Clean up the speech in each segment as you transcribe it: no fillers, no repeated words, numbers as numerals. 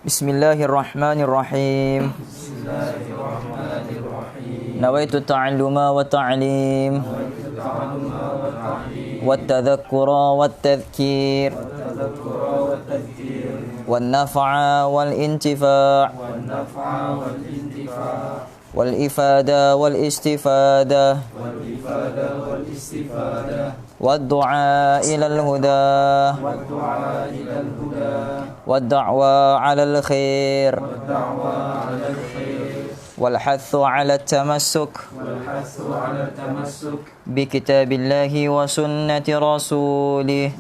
Bismillahirrahmanirrahim. Nawaitu ta'alluma wa ta'lim wa tadhakkura wa tadhkir wa nafa'a wal intifa' wal ifada wal istifada wad du'a ilal huda wad da'wa 'alal khair wal hathu 'ala tamassuk bi kitabillahi wa sunnati rasulih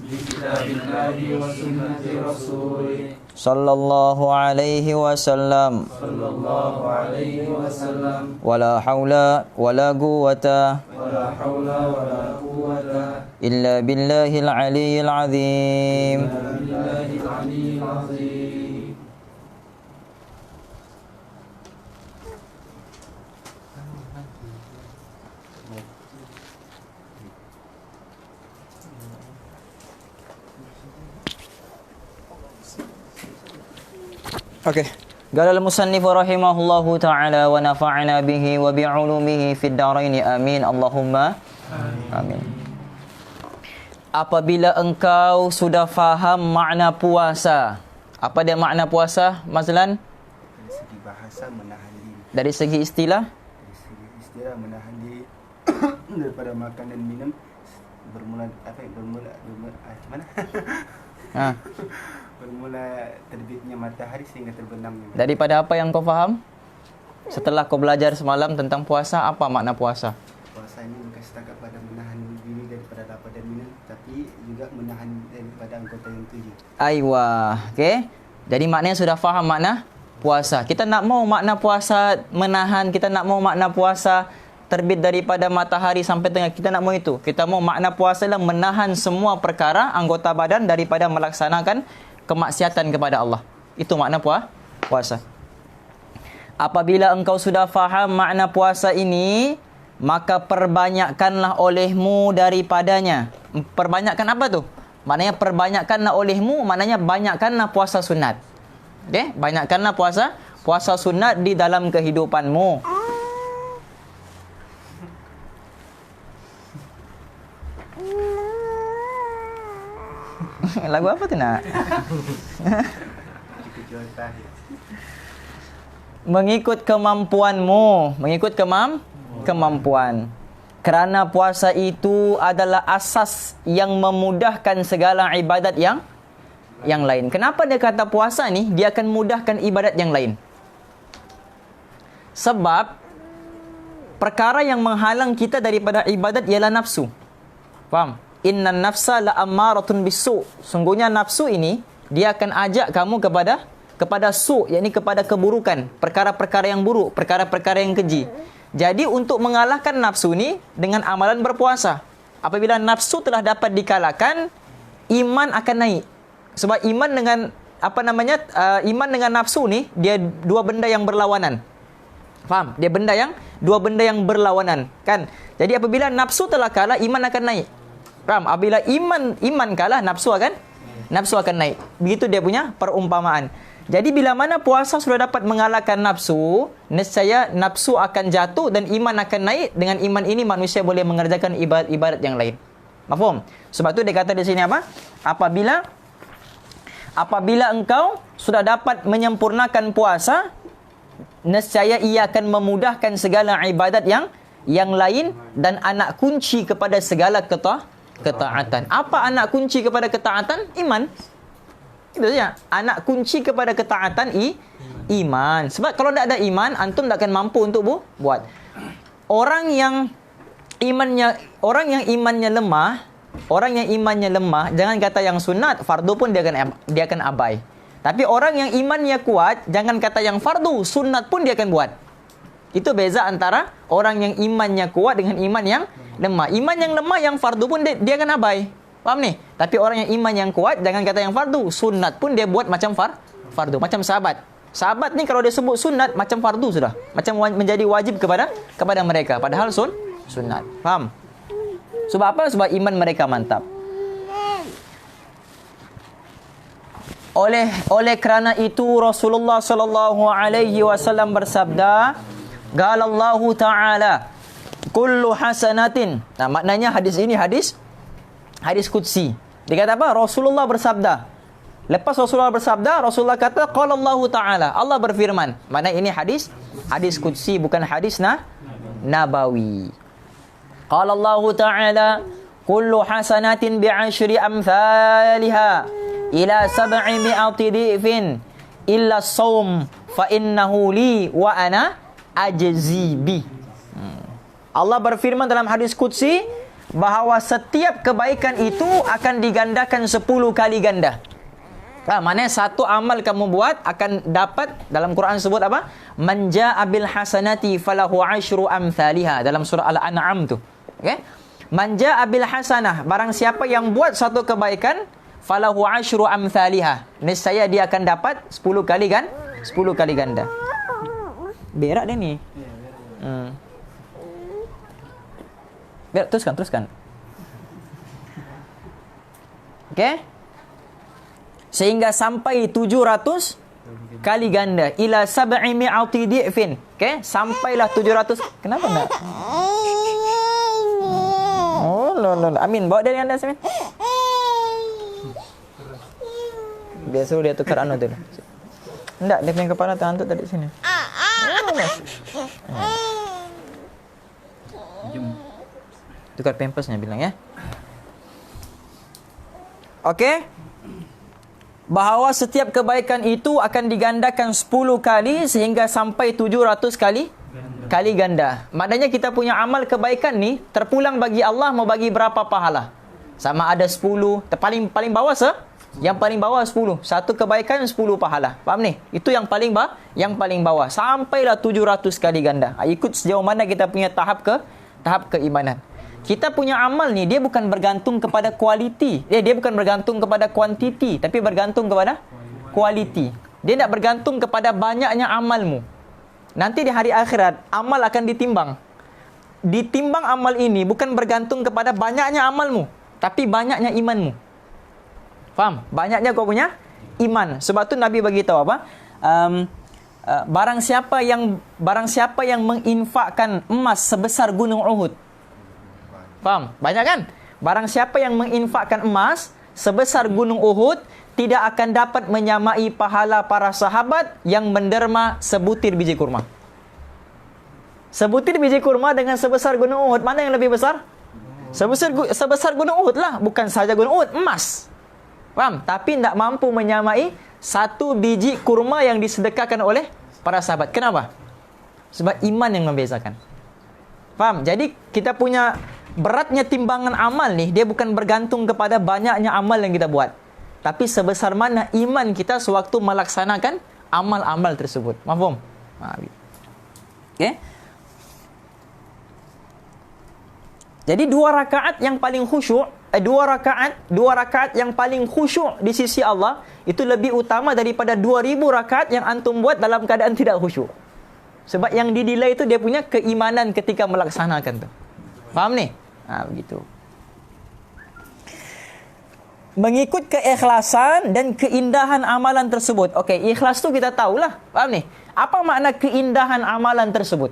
sallallahu alaihi wasallam wala haula wala quwwata illa billahil aliyyil azim. Okey. Qala al-musannif rahimahullahu ta'ala wa nafa'ana bihi wa bi'ulumihi fid dharain amin Allahumma amin. Apabila engkau sudah faham makna puasa. Apa dia makna puasa, Mazlan? Dari segi bahasa menahan diri. Dari segi istilah? Dari segi istilah menahan diri daripada makan dan minum bermula mana? Bermula terbitnya matahari sehingga terbenamnya. Daripada apa yang kau faham? Setelah kau belajar semalam tentang puasa, apa makna puasa? Puasa ini bukan setakat pada menahan diri daripada lapar dan minum, tapi juga menahan daripada anggota yang tujuh. Aywa, okey. Jadi maknanya sudah faham makna puasa. Kita nak mau makna puasa menahan, kita nak mau makna puasa terbit daripada matahari sampai tengah. Kita nak mau itu. Kita mau makna puasa adalah menahan semua perkara anggota badan daripada melaksanakan kemaksiatan kepada Allah. Itu makna puasa. Apabila engkau sudah faham makna puasa ini, maka perbanyakkanlah olehmu daripadanya. Perbanyakkan apa tu? Maknanya perbanyakkanlah olehmu, maknanya banyakkanlah puasa sunat. Okey? Banyakkanlah puasa sunat di dalam kehidupanmu. Lagu apa tu nak? Mengikut kemampuanmu. Mengikut kemampuan. Kerana puasa itu adalah asas yang memudahkan segala ibadat yang lain. Kenapa dia kata puasa ni dia akan mudahkan ibadat yang lain? Sebab perkara yang menghalang kita daripada ibadat ialah nafsu. Faham? Innan nafsa la ammaratun bisu. Sungguhnya nafsu ini dia akan ajak kamu kepada su, yakni kepada keburukan, perkara-perkara yang buruk, perkara-perkara yang keji. Jadi untuk mengalahkan nafsu ni dengan amalan berpuasa. Apabila nafsu telah dapat dikalahkan, iman akan naik. Sebab iman dengan iman dengan nafsu ni dia dua benda yang berlawanan. Faham? Dia dua benda yang berlawanan, kan? Jadi apabila nafsu telah kalah, iman akan naik. Faham? Apabila iman kalah, nafsu akan naik. Begitu dia punya perumpamaan. Jadi bila mana puasa sudah dapat mengalahkan nafsu, nescaya nafsu akan jatuh dan iman akan naik. Dengan iman ini manusia boleh mengerjakan ibadat-ibadat yang lain. Mafhum? Sebab tu dia kata di sini apa? Apabila engkau sudah dapat menyempurnakan puasa, nescaya ia akan memudahkan segala ibadat yang lain dan anak kunci kepada segala ketaatan. Apa anak kunci kepada ketaatan? Iman. Itu saja. Anak kunci kepada ketaatan iman. Sebab kalau tak ada iman, antum tak akan mampu untuk buat. Orang yang imannya lemah, jangan kata yang sunat, fardu pun dia akan abai. Tapi orang yang imannya kuat, jangan kata yang fardu, sunat pun dia akan buat. Itu beza antara orang yang imannya kuat dengan iman yang lemah. Iman yang lemah, yang fardu pun dia akan abai. Faham ni? Tapi orang yang iman yang kuat, jangan kata yang fardu, sunat pun dia buat macam fardu. Macam sahabat. Sahabat ni kalau dia sebut sunat, macam fardu sudah. Macam menjadi wajib kepada mereka. Padahal sunat. Faham? Sebab apa? Sebab iman mereka mantap. Oleh kerana itu Rasulullah sallallahu alaihi wasallam bersabda, qalallahu ta'ala kullu hasanatin. Nah, maknanya hadis ini hadis qudsi. Dia kata apa? Rasulullah bersabda. Lepas Rasulullah bersabda, Rasulullah kata qalallahu ta'ala. Allah berfirman. Maknanya ini hadis qudsi, bukan hadis nabawi. Qalallahu ta'ala kullu hasanatin bi'ashri amthaliha ila 700 di'fin illa as-sawm fa innahu li wa ana ajzi bi. Allah berfirman dalam hadis qudsi bahawa setiap kebaikan itu akan digandakan 10 kali ganda. Maknanya satu amal kamu buat akan dapat, dalam Quran sebut apa? Man jaa'a bil hasanati falahu 'asyru amthaliha, dalam surah Al-An'am tu. Okey? Man jaa'a bil hasanah, barang siapa yang buat satu kebaikan, falahu 'asyru amthaliha, niscaya dia akan dapat 10 kali kan? 10 kali ganda. Berak dia ni. Berak, teruskan. Okey? Sehingga sampai 700 kali ganda. Ila 700 di'fin. Okey? Sampailah 700. Kenapa nak? Oh, lol. Amin, bawa dia dengan Amin. Biasa dia tukar anu tu. Enggak, dia punya kepala terhantuk tadi sini. Tukar pampasnya bilang ya. Okey. Bahawa setiap kebaikan itu akan digandakan 10 kali sehingga sampai 700 kali ganda. Maknanya kita punya amal kebaikan ni terpulang bagi Allah mau bagi berapa pahala? Sama ada 10, paling bawah yang paling bawah 10. Satu kebaikan 10 pahala. Faham ni? Itu yang paling bawah. Sampailah 700 kali ganda. Ikut sejauh mana kita punya tahap keimanan. Kita punya amal ni dia bukan bergantung kepada kualiti. Dia bukan bergantung kepada kuantiti, tapi bergantung kepada kualiti. Dia tak bergantung kepada banyaknya amalmu. Nanti di hari akhirat amal akan ditimbang. Ditimbang amal ini bukan bergantung kepada banyaknya amalmu, tapi banyaknya imanmu. Faham? Banyaknya kau punya iman. Sebab tu Nabi bagi tahu apa? Barang siapa yang menginfakkan emas sebesar gunung Uhud. Faham? Banyak kan? Barang siapa yang menginfakkan emas sebesar gunung Uhud tidak akan dapat menyamai pahala para sahabat yang menderma sebutir biji kurma. Sebutir biji kurma dengan sebesar gunung Uhud, mana yang lebih besar? Sebesar gunung Uhud lah. Bukan saja gunung Uhud, emas. Faham? Tapi tidak mampu menyamai satu biji kurma yang disedekahkan oleh para sahabat. Kenapa? Sebab iman yang membezakan. Faham? Jadi kita punya beratnya timbangan amal ni, dia bukan bergantung kepada banyaknya amal yang kita buat, tapi sebesar mana iman kita sewaktu melaksanakan amal-amal tersebut. Faham? Okey. Jadi dua rakaat yang paling khusyuk di sisi Allah itu lebih utama daripada 2000 rakaat yang antum buat dalam keadaan tidak khusyuk. Sebab yang dinilai itu dia punya keimanan ketika melaksanakan tu. Faham ni? Begitu. Mengikut keikhlasan dan keindahan amalan tersebut. Okey, ikhlas tu kita tahulah. Faham ni? Apa makna keindahan amalan tersebut?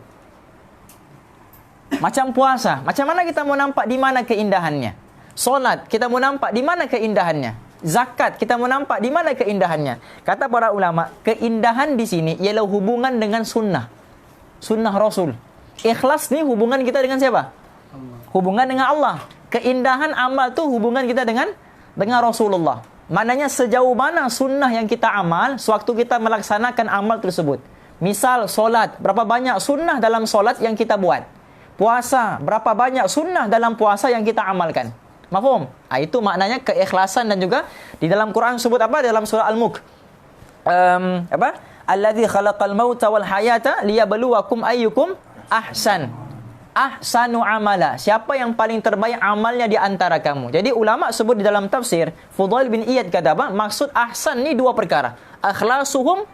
Macam puasa. Macam mana kita mau nampak di mana keindahannya? Solat, kita mau nampak di mana keindahannya? Zakat, kita mau nampak di mana keindahannya? Kata para ulama, keindahan di sini ialah hubungan dengan sunnah. Sunnah Rasul. Ikhlas ni hubungan kita dengan siapa? Hubungan dengan Allah. Keindahan amal tu hubungan kita dengan Rasulullah. Maknanya sejauh mana sunnah yang kita amal sewaktu kita melaksanakan amal tersebut. Misal solat, berapa banyak sunnah dalam solat yang kita buat. Puasa, berapa banyak sunnah dalam puasa yang kita amalkan. Mafhum? Itu maknanya keikhlasan. Dan juga di dalam Quran sebut apa? Dalam surah Al-Mulk. Allazi khalaqal mauta wal hayata liyabluwakum ayyukum ahsanu amala. Siapa yang paling terbaik amalnya di antara kamu. Jadi ulama sebut di dalam tafsir, Fudail bin Iyad kata apa? Maksud ahsan ni dua perkara. Akhlasuhum,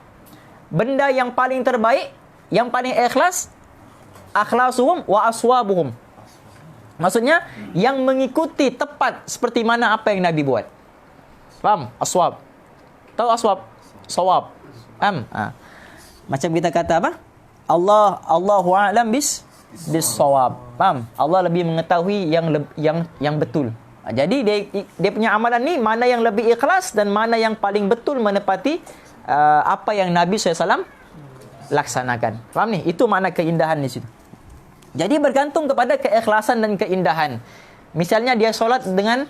benda yang paling terbaik, yang paling ikhlas, akhlasuhum wa aswabuhum. Maksudnya yang mengikuti tepat seperti mana apa yang Nabi buat. Faham? Aswab. Tahu aswab? Sawab. Macam kita kata apa? Allahu a'lam bis-sawab. Faham? Allah lebih mengetahui yang betul. Jadi dia punya amalan ni mana yang lebih ikhlas dan mana yang paling betul menepati apa yang Nabi SAW laksanakan. Faham ni? Itu makna keindahan di situ. Jadi bergantung kepada keikhlasan dan keindahan. Misalnya dia solat dengan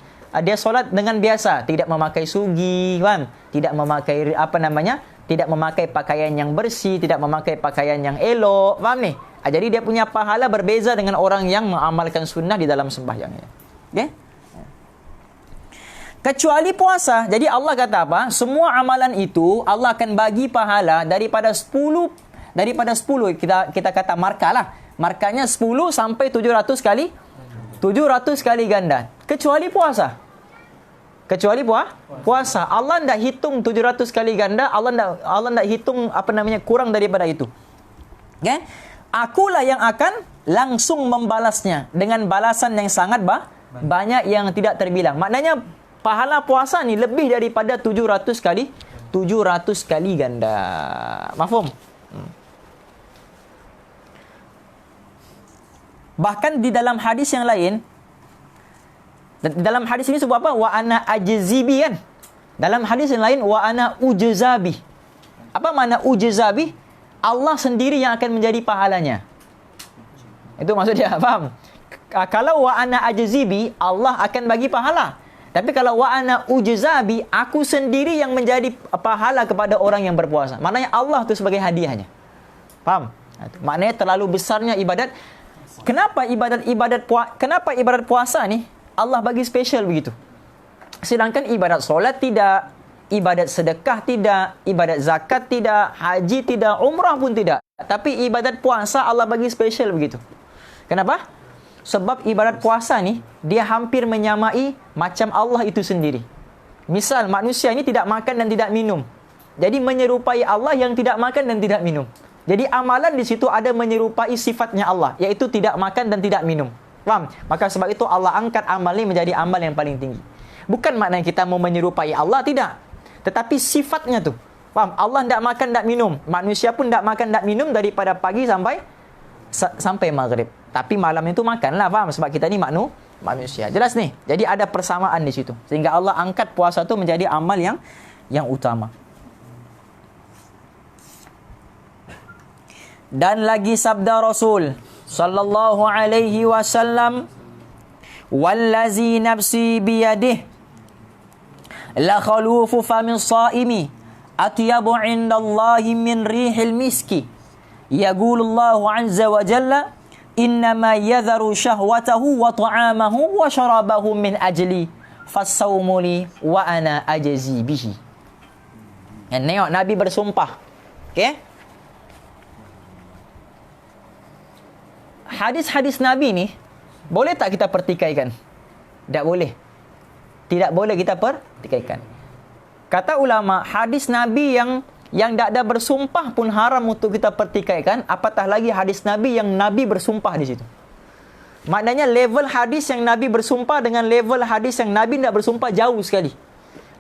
biasa, tidak memakai sugi, faham? Tidak memakai tidak memakai pakaian yang bersih, tidak memakai pakaian yang elok, faham ni? Jadi dia punya pahala berbeza dengan orang yang mengamalkan sunnah di dalam sembahyangnya. Okey? Kecuali puasa. Jadi Allah kata apa? Semua amalan itu Allah akan bagi pahala daripada 10 kita kata markah lah. Markahnya 10 sampai 700 kali ganda. Kecuali puasa. Puasa. Allah tidak hitung 700 kali ganda. Allah tidak hitung kurang daripada itu. Okay? Akulah yang akan langsung membalasnya dengan balasan yang sangat banyak yang tidak terbilang. Maknanya pahala puasa ni lebih daripada 700 kali ganda. Mafhum? Bahkan di dalam hadis yang lain, dalam hadis ini sebut apa? Wa ana ajzibi kan? Dalam hadis yang lain, wa ana ujzabi. Apa makna ujzabi? Allah sendiri yang akan menjadi pahalanya. Itu maksudnya, faham? Kalau wa ana ajzibi, Allah akan bagi pahala. Tapi kalau wa ana ujzabi, aku sendiri yang menjadi pahala kepada orang yang berpuasa. Maknanya Allah itu sebagai hadiahnya. Faham? Maknanya terlalu besarnya ibadat. Kenapa ibadat puasa ni Allah bagi special begitu? Sedangkan ibadat solat tidak, ibadat sedekah tidak, ibadat zakat tidak, haji tidak, umrah pun tidak. Tapi ibadat puasa Allah bagi special begitu. Kenapa? Sebab ibadat puasa ni dia hampir menyamai macam Allah itu sendiri. Misal manusia ini tidak makan dan tidak minum. Jadi menyerupai Allah yang tidak makan dan tidak minum. Jadi amalan di situ ada menyerupai sifatnya Allah, iaitu tidak makan dan tidak minum. Faham? Maka sebab itu Allah angkat amal ini menjadi amal yang paling tinggi. Bukan maknanya kita mau menyerupai Allah, tidak. Tetapi sifatnya tu. Faham? Allah tidak makan, tidak minum. Manusia pun tidak makan, tidak minum daripada pagi sampai maghrib. Tapi malam itu makanlah, faham? Sebab kita ni manusia. Jelas ni? Jadi ada persamaan di situ. Sehingga Allah angkat puasa tu menjadi amal yang utama. Dan lagi sabda Rasul sallallahu alaihi wasallam, wallazi nafsi biyadihi la khalufu famin saimi atyabu indallahi min rihil miski yaqulullahu azza wa jalla innama yadharu syahwatahu wa ta'amahu wa syarabahu min ajli fasawmu li wa ana ajzi bihi. Tengok Nabi bersumpah. Okey? Hadis-hadis Nabi ni boleh tak kita pertikaikan? Tak boleh. Tidak boleh kita pertikaikan. Kata ulama, hadis Nabi yang tak ada bersumpah pun haram untuk kita pertikaikan, apatah lagi hadis Nabi yang Nabi bersumpah di situ. Maknanya level hadis yang Nabi bersumpah dengan level hadis yang Nabi tidak bersumpah jauh sekali.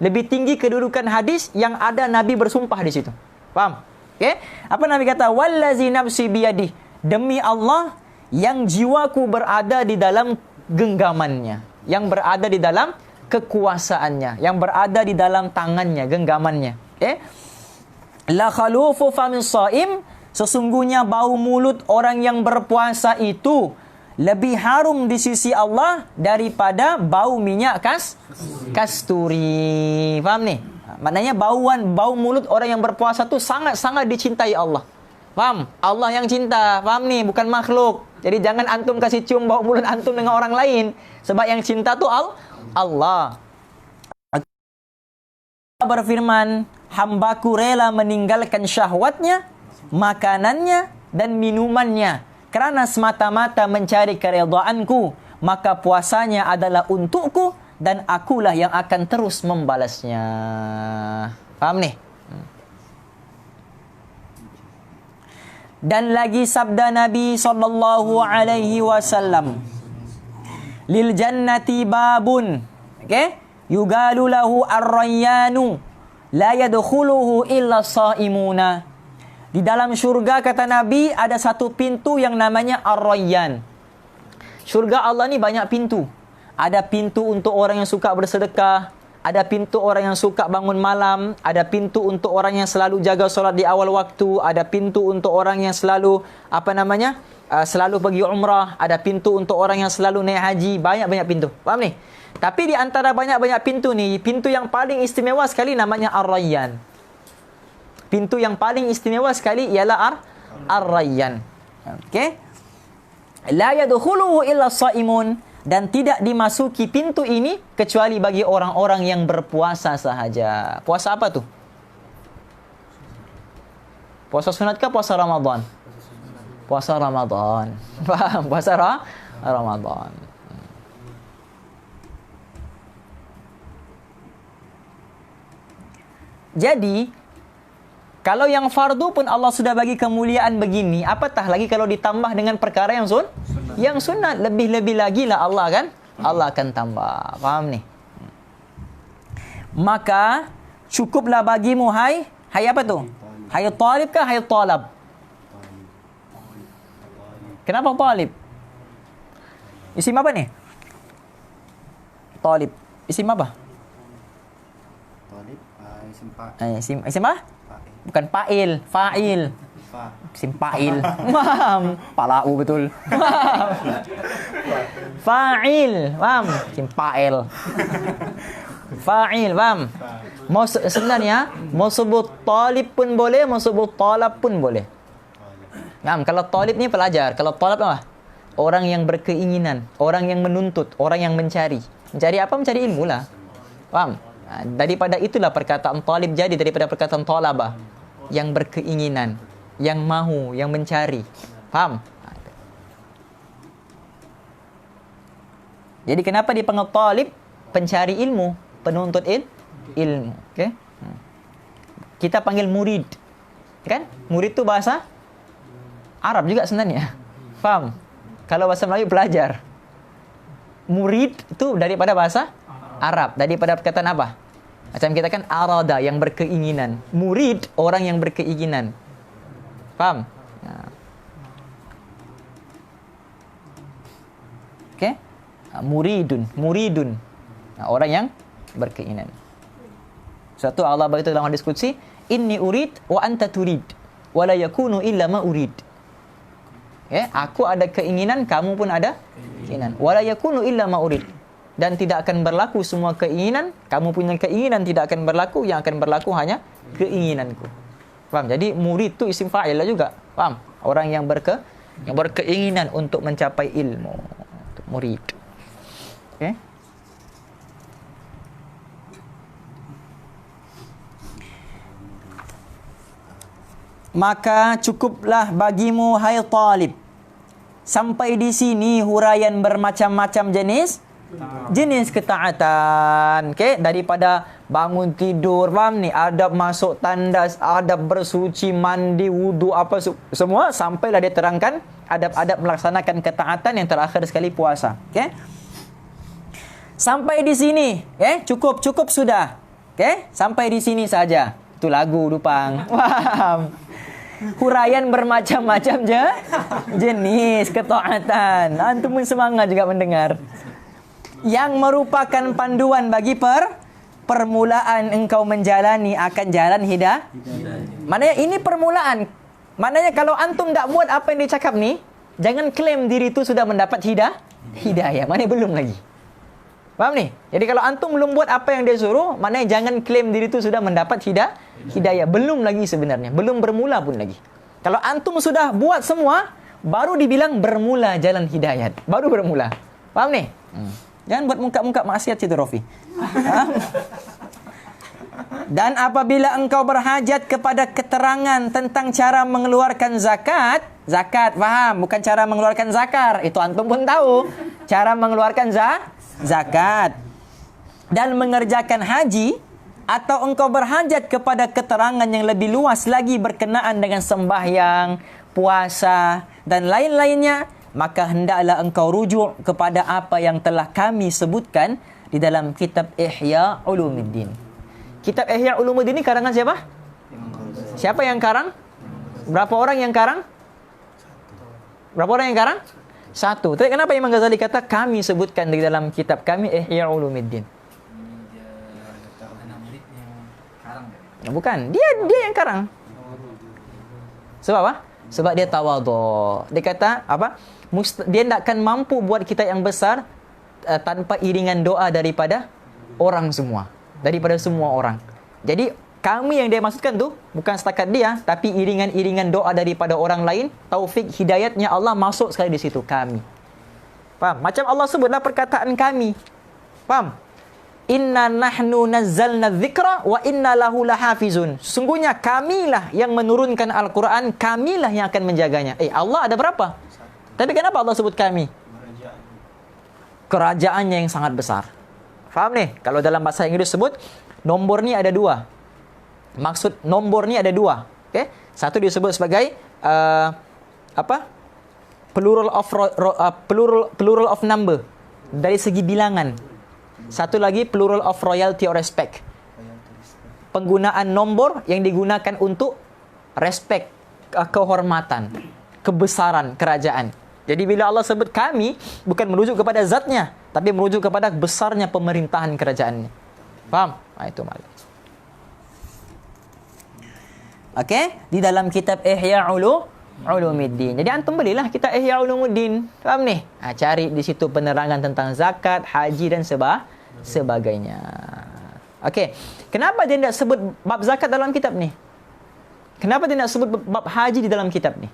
Lebih tinggi kedudukan hadis yang ada Nabi bersumpah di situ. Faham? Okey? Apa Nabi kata? Wallazi nafsi biyadih. Demi Allah yang jiwaku berada di dalam genggamannya, yang berada di dalam kekuasaannya, yang berada di dalam tangannya, genggamannya. La khalufu famin shaim, sesungguhnya bau mulut orang yang berpuasa itu lebih harum di sisi Allah daripada bau minyak kasturi. Faham ni? Maknanya bau mulut orang yang berpuasa tu sangat-sangat dicintai Allah. Faham? Allah yang cinta. Faham ni? Bukan makhluk. Jadi jangan antum kasih cium bau mulut antum dengan orang lain. Sebab yang cinta tu Allah. Allah berfirman, hambaku rela meninggalkan syahwatnya, makanannya dan minumannya kerana semata-mata mencari keredaanku. Maka puasanya adalah untukku dan akulah yang akan terus membalasnya. Faham ni? Dan lagi sabda Nabi sallallahu alaihi wasallam, lil jannati babun, okey, yugalu lahu ar-rayyanu la yadkhuluhu illa shaimuna. Di dalam syurga kata Nabi ada satu pintu yang namanya Ar-Rayyan. Syurga Allah ni banyak pintu. Ada pintu untuk orang yang suka bersedekah, ada pintu orang yang suka bangun malam, ada pintu untuk orang yang selalu jaga solat di awal waktu, ada pintu untuk orang yang selalu selalu pergi umrah, ada pintu untuk orang yang selalu naik haji, banyak-banyak pintu. Faham ni? Tapi di antara banyak-banyak pintu ni, pintu yang paling istimewa sekali namanya Ar-Rayyan. Pintu yang paling istimewa sekali ialah Ar-Rayyan. Okey? La yadkhuluhu illa shaimun, dan tidak dimasuki pintu ini kecuali bagi orang-orang yang berpuasa sahaja. Puasa apa tu? Puasa sunat ke puasa Ramadan? Puasa Ramadan. Faham? Puasa Ramadan. Jadi, kalau yang fardu pun Allah sudah bagi kemuliaan begini, apatah lagi kalau ditambah dengan perkara yang yang sunat, lebih-lebih lagi lah Allah kan? Allah akan tambah. Faham ni? Maka cukuplah bagimu hai apa tu? Hai talib ke hai talab? Kenapa talib? Isim apa ni? Talib. Isim apa? Talib, isim pak. Isim apa? Bukan fa'il, fa'il. Isim fa'il. Paham? Palau betul. Fa'il, paham? Isim fa'il. Fa'il, paham? Sebenarnya mau sebut talib pun boleh, mau sebut talab pun boleh. Paham? Kalau talib ni pelajar, kalau talab apa? Orang yang berkeinginan, orang yang menuntut, orang yang mencari. Mencari apa? Mencari ilmu lah. Paham? Daripada itulah perkataan talib jadi daripada perkataan talabah, yang berkeinginan, yang mahu, yang mencari. Faham? Jadi kenapa dipanggil talib? Pencari ilmu, penuntut ilmu. Okey? Kita panggil murid. Kan? Murid tu bahasa Arab juga sebenarnya. Faham? Kalau bahasa Melayu pelajar. Murid itu daripada bahasa Arab, daripada perkataan apa? Macam kita kan arada, yang berkeinginan. Murid, orang yang berkeinginan. Faham? Okey? Muridun. Orang yang berkeinginan. Suatu Allah berkata dalam hadis qudsi, inni urid wa anta turid wa la yakunu illa ma urid. Aku ada keinginan, kamu pun ada keinginan. Wa la yakunu illa ma urid. Dan tidak akan berlaku semua keinginan, kamu punya keinginan tidak akan berlaku, yang akan berlaku hanya keinginanku. Faham? Jadi murid tu isim fa'il lah juga. Faham? Orang yang berkeinginan untuk mencapai ilmu. Murid. Okey? Maka cukuplah bagimu hai talib. Sampai di sini huraian bermacam-macam jenis ketaatan. Okey, daripada bangun tidur, faham ni, adab masuk tandas, adab bersuci, mandi, wudu, apa semua, sampailah dia terangkan adab-adab melaksanakan ketaatan yang terakhir sekali puasa. Okey. Sampai di sini, cukup sudah. Okey, sampai di sini saja. Itu lagu Dupang. Faham? Huraian bermacam-macam jenis ketaatan. Antum pun semangat juga mendengar. Yang merupakan panduan bagi permulaan engkau menjalani akan jalan hidayah. Maknanya ini permulaan. Maknanya kalau antum tak buat apa yang dicakap ni, jangan klaim diri itu sudah mendapat hidayah. Maknanya belum lagi. Faham ni? Jadi kalau antum belum buat apa yang dia suruh, maknanya jangan klaim diri itu sudah mendapat hidayah. Belum lagi sebenarnya. Belum bermula pun lagi. Kalau antum sudah buat semua, baru dibilang bermula jalan hidayat. Baru bermula. Faham ni? Jangan buat muka-muka maksiat situ, Rofi. Dan apabila engkau berhajat kepada keterangan tentang cara mengeluarkan zakat, faham? Bukan cara mengeluarkan zakar. Itu antum pun tahu. Cara mengeluarkan zakat. Dan mengerjakan haji, atau engkau berhajat kepada keterangan yang lebih luas lagi berkenaan dengan sembahyang, puasa, dan lain-lainnya, maka hendaklah engkau rujuk kepada apa yang telah kami sebutkan di dalam kitab Ihya Ulumuddin. Kitab Ihya Ulumuddin ini karangan siapa? Siapa yang karang? Berapa orang yang karang? Berapa orang yang karang? Satu. Tapi kenapa Imam Ghazali kata kami sebutkan di dalam kitab kami Ihya Ulumuddin? Bukan, dia yang karang. Sebab apa? Sebab dia tawadhu. Dia kata apa? Dia tidak akan mampu buat kita yang besar tanpa iringan doa daripada orang semua, daripada semua orang. Jadi kami yang dia maksudkan tu bukan setakat dia, tapi iringan-iringan doa daripada orang lain, taufik hidayatnya Allah masuk sekali di situ kami. Faham? Macam Allah sebutlah perkataan kami. Faham? Inna nahnu nazzalna dzikra wa inna lahu lahafizun. Sesungguhnya kamilah yang menurunkan Al-Quran, kamilah yang akan menjaganya. Allah ada berapa? Tapi kenapa Allah sebut kami? Kerajaannya yang sangat besar. Faham nih? Kalau dalam bahasa Inggris sebut nombor ni ada dua. Maksud nombor ni ada dua. Okay? Satu disebut sebagai plural of number dari segi bilangan. Satu lagi plural of royalty or respect. Penggunaan nombor yang digunakan untuk respect, kehormatan, kebesaran kerajaan. Jadi bila Allah sebut kami, bukan merujuk kepada zatnya, tapi merujuk kepada besarnya pemerintahan kerajaannya. Faham? Itu maksud. Okey, di dalam kitab Ihya Ulumuddin. Jadi antum belilah kitab Ihya Ulumuddin. Faham ni? Cari di situ penerangan tentang zakat, haji dan sebagainya. Okey. Kenapa dia tidak sebut bab zakat dalam kitab ni? Kenapa dia tidak sebut bab haji di dalam kitab ni?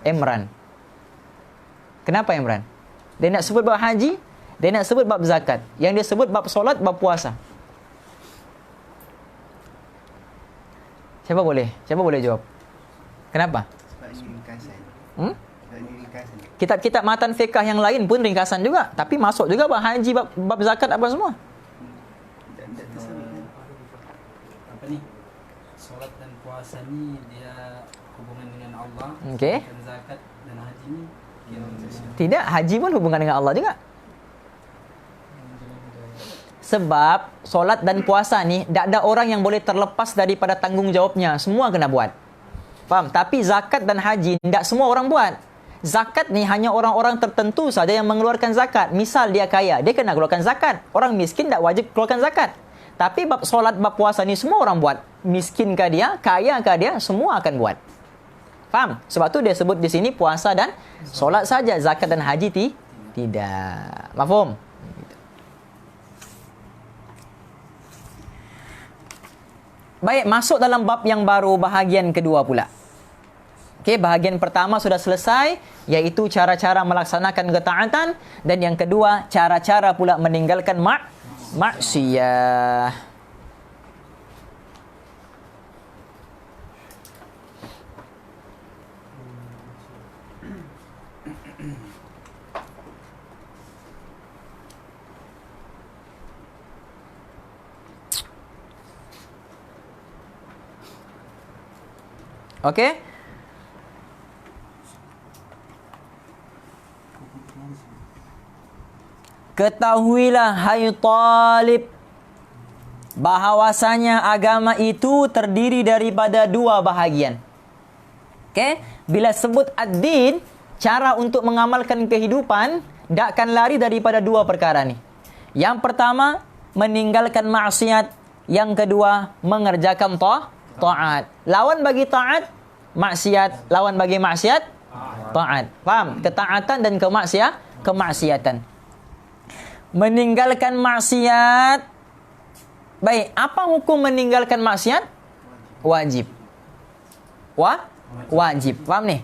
Imran. Kenapa Imran? Dia nak sebut bab haji, dia nak sebut bab zakat. Yang dia sebut bab solat, bab puasa. Siapa boleh jawab? Kenapa? Kitab-kitab matan fiqh yang lain pun ringkasan juga, tapi masuk juga bab haji, bab zakat apa semua. Apa ni? Solat dan puasa ni dia hubungan dengan Allah. Okey. Zakat dan haji ni tidak, haji pun hubungan dengan Allah juga. Sebab solat dan puasa ni tak ada orang yang boleh terlepas daripada tanggungjawabnya. Semua kena buat. Faham? Tapi zakat dan haji tidak semua orang buat. Zakat ni hanya orang-orang tertentu saja yang mengeluarkan zakat. Misal dia kaya, dia kena keluarkan zakat. Orang miskin tak wajib keluarkan zakat. Tapi bab solat, bab puasa ni semua orang buat. Miskinkah dia, kayakah dia, semua akan buat. Faham? Sebab tu dia sebut di sini puasa dan solat saja, zakat dan haji tidak. Mafhum? Baik, masuk dalam bab yang baru, bahagian kedua pula. Okey, bahagian pertama sudah selesai, iaitu cara-cara melaksanakan ketaatan, dan yang kedua cara-cara pula meninggalkan maksiat. Okey? Ketahuilah hai talib, bahawasanya agama itu terdiri daripada dua bahagian. Okey? Bila sebut ad-din, cara untuk mengamalkan kehidupan, tak akan lari daripada dua perkara ni. Yang pertama, meninggalkan maksiat. Yang kedua, mengerjakan taat. Lawan bagi taat, maksiat. Lawan bagi maksiat, taat. Faham? Ketaatan dan kemaksiatan. Meninggalkan maksiat. Baik, apa hukum meninggalkan maksiat? Wajib. Wajib. Faham ni?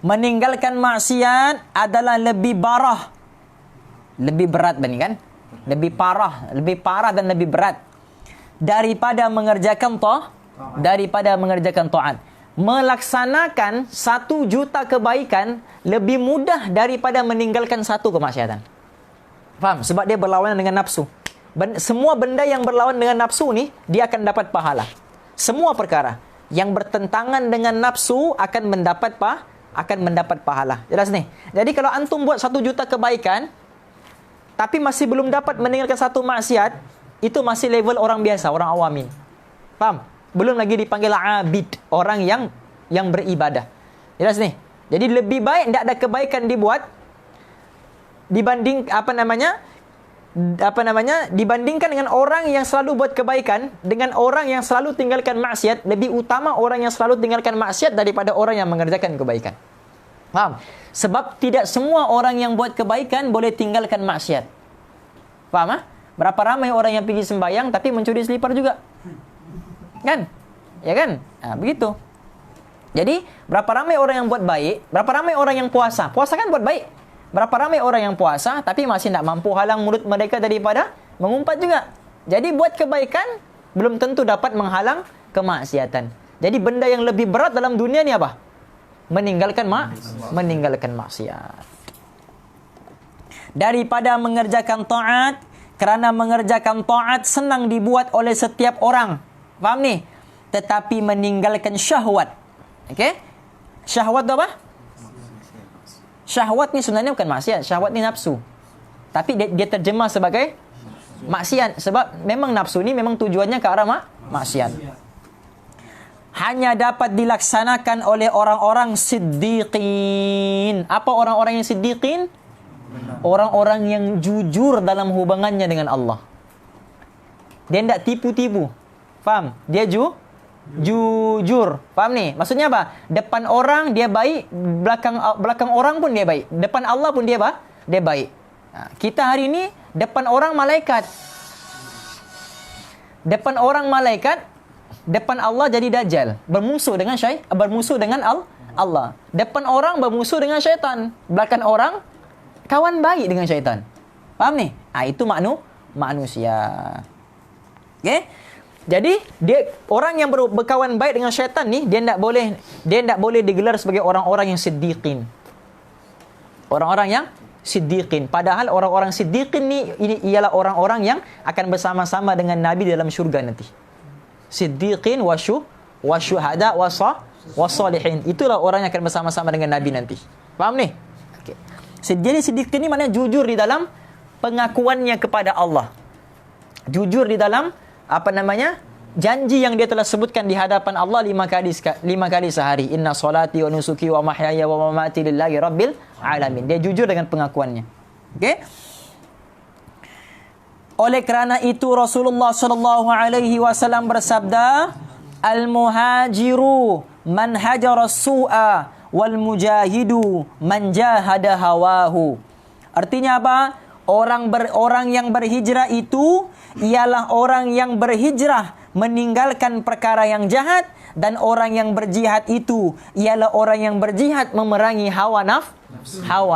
Meninggalkan maksiat adalah lebih barah. Lebih berat bani kan? Lebih parah dan lebih berat daripada mengerjakan taat. Melaksanakan 1 juta kebaikan lebih mudah daripada meninggalkan 1 kemaksiatan. Faham? Sebab dia berlawanan dengan nafsu. Semua benda yang berlawan dengan nafsu ni, dia akan dapat pahala. Semua perkara yang bertentangan dengan nafsu akan mendapat pahala. Jelas ni? Jadi kalau antum buat 1 juta kebaikan, tapi masih belum dapat meninggalkan 1 maksiat, itu masih level orang biasa, orang awamin. Faham? Belum lagi dipanggil abid, orang yang beribadah. Jelas nih. Jadi lebih baik tidak ada kebaikan dibuat dibanding dibandingkan dengan orang yang selalu buat kebaikan dengan orang yang selalu tinggalkan maksiat. Lebih utama orang yang selalu tinggalkan maksiat daripada orang yang mengerjakan kebaikan. Paham? Sebab tidak semua orang yang buat kebaikan boleh tinggalkan maksiat. Paham? Ha? Berapa ramai orang yang pergi sembahyang tapi mencuri selipar juga. Kan? Ya kan? Nah, begitu. Jadi, berapa ramai orang yang buat baik, berapa ramai orang yang puasa. Puasa kan buat baik. Berapa ramai orang yang puasa tapi masih tidak mampu halang mulut mereka daripada mengumpat juga. Jadi, buat kebaikan belum tentu dapat menghalang kemaksiatan. Jadi, benda yang lebih berat dalam dunia ni apa? Meninggalkan maksiat. Daripada mengerjakan taat, kerana mengerjakan taat senang dibuat oleh setiap orang. Faham ni? Tetapi meninggalkan syahwat. Okey? Syahwat tu apa? Syahwat ni sebenarnya bukan maksiat. Syahwat ni nafsu. Tapi dia terjemah sebagai maksiat. Sebab memang nafsu ni memang tujuannya ke arah maksiat. Hanya dapat dilaksanakan oleh orang-orang siddiqin. Apa orang-orang yang siddiqin? Orang-orang yang jujur dalam hubungannya dengan Allah. Dia tidak tipu-tipu. Faham? Dia jujur. Faham ni? Maksudnya apa? Depan orang dia baik, belakang orang pun dia baik. Depan Allah pun dia baik. Kita hari ni depan orang malaikat. Depan orang malaikat, depan Allah jadi dajjal. Bermusuh dengan Allah. Depan orang bermusuh dengan syaitan. Belakang orang kawan baik dengan syaitan. Faham ni? Itu manusia. Okey? Jadi orang yang berkawan baik dengan syaitan ni dia tidak boleh digelar sebagai orang-orang yang siddiqin. Orang-orang yang siddiqin. Padahal orang-orang siddiqin ni ini ialah orang-orang yang akan bersama-sama dengan Nabi dalam syurga nanti. Siddiqin wasyuhada wasalihin. Itulah orang yang akan bersama-sama dengan Nabi nanti. Faham ni? Okey. Jadi siddiqin ni maknanya jujur di dalam pengakuannya kepada Allah. Jujur di dalam janji yang dia telah sebutkan di hadapan Allah 5 kali sehari. Inna salati wa nusuki wa mahyaya wa mamati lillahi rabbil alamin. Dia jujur dengan pengakuannya. Okey? Oleh kerana itu Rasulullah sallallahu alaihi wasallam bersabda, "Al-muhajiru man hajara as-su'a wal mujahidu man jahada hawahu." Artinya apa? Orang yang berhijrah itu ialah orang yang berhijrah meninggalkan perkara yang jahat, dan orang yang berjihad itu ialah orang yang berjihad memerangi hawa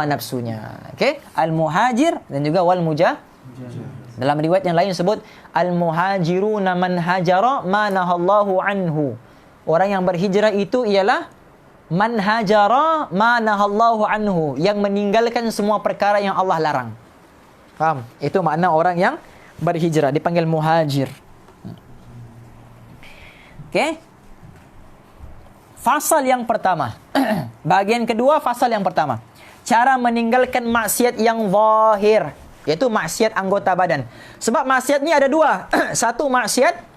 nafsunya. Okey? Al-muhajir dan juga wal mujahid. Dalam riwayat yang lain sebut al-muhajiruna man hajara ma nahallahu anhu. Orang yang berhijrah itu ialah man hajara ma nahallahu anhu, yang meninggalkan semua perkara yang Allah larang. Faham? Itu makna orang yang berhijrah, dipanggil muhajir. Okey? Fasal yang pertama. Bahagian kedua fasal yang pertama. Cara meninggalkan maksiat yang zahir, iaitu maksiat anggota badan. Sebab maksiat ni ada dua. Satu maksiat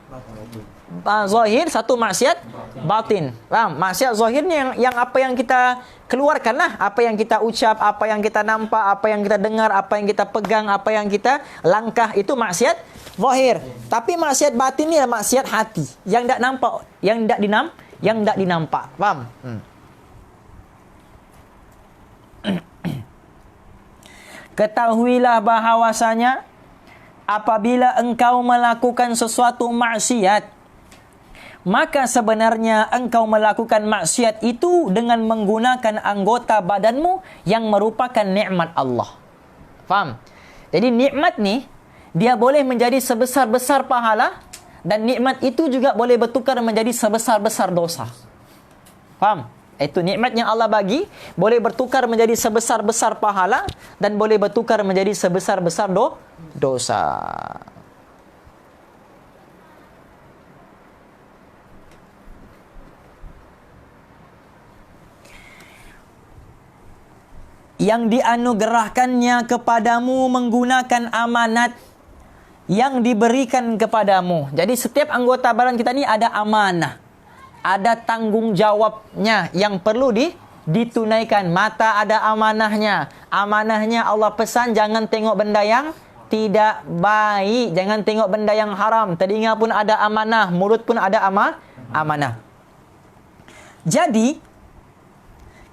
zahir, satu maksiat batin. Faham? Maksiat zahir ni yang apa yang kita keluarkan lah, apa yang kita ucap, apa yang kita nampak, apa yang kita dengar, apa yang kita pegang, apa yang kita langkah, itu maksiat zahir. Tapi maksiat batin ni adalah maksiat hati, yang tak nampak, yang tak dinampak. Faham? Ketahuilah bahawasanya apabila engkau melakukan sesuatu maksiat, maka sebenarnya engkau melakukan maksiat itu dengan menggunakan anggota badanmu yang merupakan nikmat Allah. Faham? Jadi nikmat ni dia boleh menjadi sebesar-besar pahala, dan nikmat itu juga boleh bertukar menjadi sebesar-besar dosa. Faham? Itu nikmat yang Allah bagi boleh bertukar menjadi sebesar-besar pahala dan boleh bertukar menjadi sebesar-besar dosa. Yang dianugerahkannya kepadamu menggunakan amanat yang diberikan kepadamu. Jadi setiap anggota badan kita ni ada amanah. Ada tanggung jawabnya yang perlu ditunaikan. Mata ada amanahnya. Amanahnya Allah pesan jangan tengok benda yang tidak baik. Jangan tengok benda yang haram. Telinga pun ada amanah. Mulut pun ada amanah. Jadi,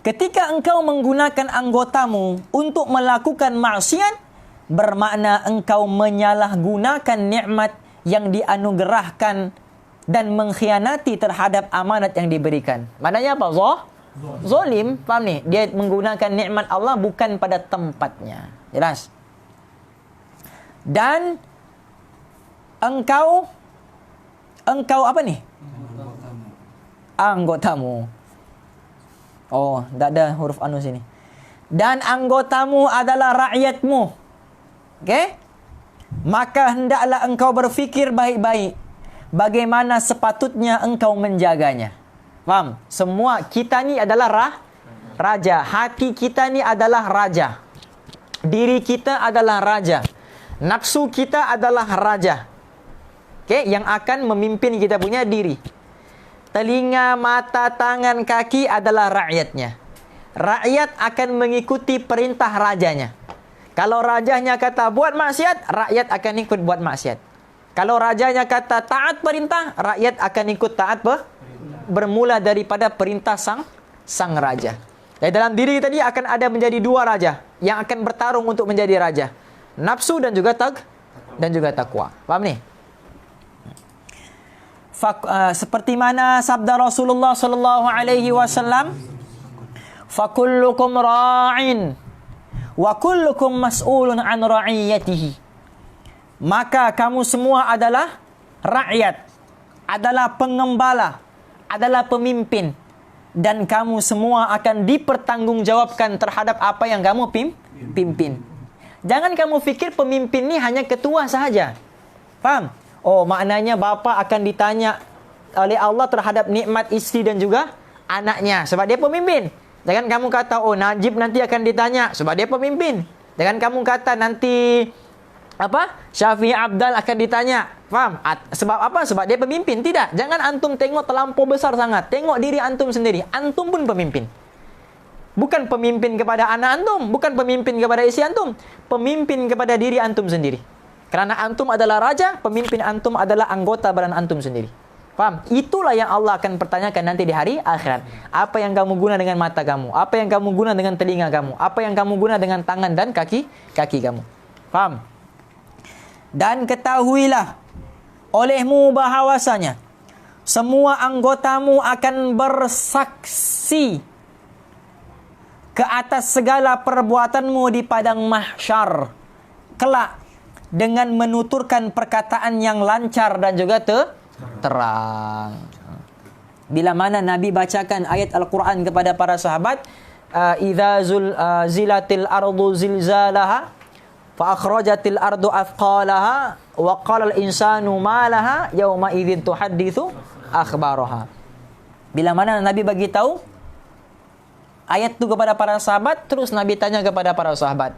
ketika engkau menggunakan anggotamu untuk melakukan maksiat, bermakna engkau menyalahgunakan nikmat yang dianugerahkan dan mengkhianati terhadap amanat yang diberikan. Maknanya apa? Zolim. Faham ni? Dia menggunakan nikmat Allah bukan pada tempatnya. Jelas? Dan engkau apa ni? Anggotamu. Oh, tak ada huruf anu sini. Dan anggotamu adalah rakyatmu. Okey? Maka hendaklah engkau berfikir baik-baik bagaimana sepatutnya engkau menjaganya. Faham? Semua kita ni adalah raja. Hati kita ni adalah raja. Diri kita adalah raja. Nafsu kita adalah raja. Okey, yang akan memimpin kita punya diri. Telinga, mata, tangan, kaki adalah rakyatnya. Rakyat akan mengikuti perintah rajanya. Kalau rajanya kata buat maksiat, rakyat akan ikut buat maksiat. Kalau rajanya kata taat perintah, rakyat akan ikut taat bermula daripada perintah sang raja. Jadi dalam diri tadi akan ada menjadi dua raja yang akan bertarung untuk menjadi raja. Nafsu dan juga takwa. Faham ni? Seperti mana sabda Rasulullah sallallahu alaihi wasallam, "Fakullukum ra'in wa kullukum mas'ulun an ra'iyatihi." Maka kamu semua adalah rakyat, adalah pengembala, adalah pemimpin, dan kamu semua akan dipertanggungjawabkan terhadap apa yang kamu pimpin. Jangan kamu fikir pemimpin ni hanya ketua sahaja. Faham? Oh, maknanya bapa akan ditanya oleh Allah terhadap nikmat isteri dan juga anaknya sebab dia pemimpin. Jangan kamu kata, oh Najib nanti akan ditanya sebab dia pemimpin. Jangan kamu kata nanti Syafi'i Abdal akan ditanya. Faham? Sebab apa? Sebab dia pemimpin. Tidak. Jangan antum tengok terlampau besar sangat. Tengok diri antum sendiri. Antum pun pemimpin. Bukan pemimpin kepada anak antum. Bukan pemimpin kepada isteri antum. Pemimpin kepada diri antum sendiri. Kerana antum adalah raja, pemimpin antum adalah anggota badan antum sendiri. Faham? Itulah yang Allah akan pertanyakan nanti di hari akhirat. Apa yang kamu guna dengan mata kamu? Apa yang kamu guna dengan telinga kamu? Apa yang kamu guna dengan tangan dan kaki kamu? Faham? Dan ketahuilah olehmu bahawasanya semua anggotamu akan bersaksi ke atas segala perbuatanmu di padang mahsyar kelak dengan menuturkan perkataan yang lancar dan juga terang. Bila mana Nabi bacakan ayat Al-Quran kepada para sahabat, idza zilatil ardu zilzalaha fa akhrajatil ardu athqalaha wa qala al insanu ma laha yauma idzin tuhadditsu akhbaraha. Bila mana Nabi bagi tahu ayat itu kepada para sahabat, terus Nabi tanya kepada para sahabat.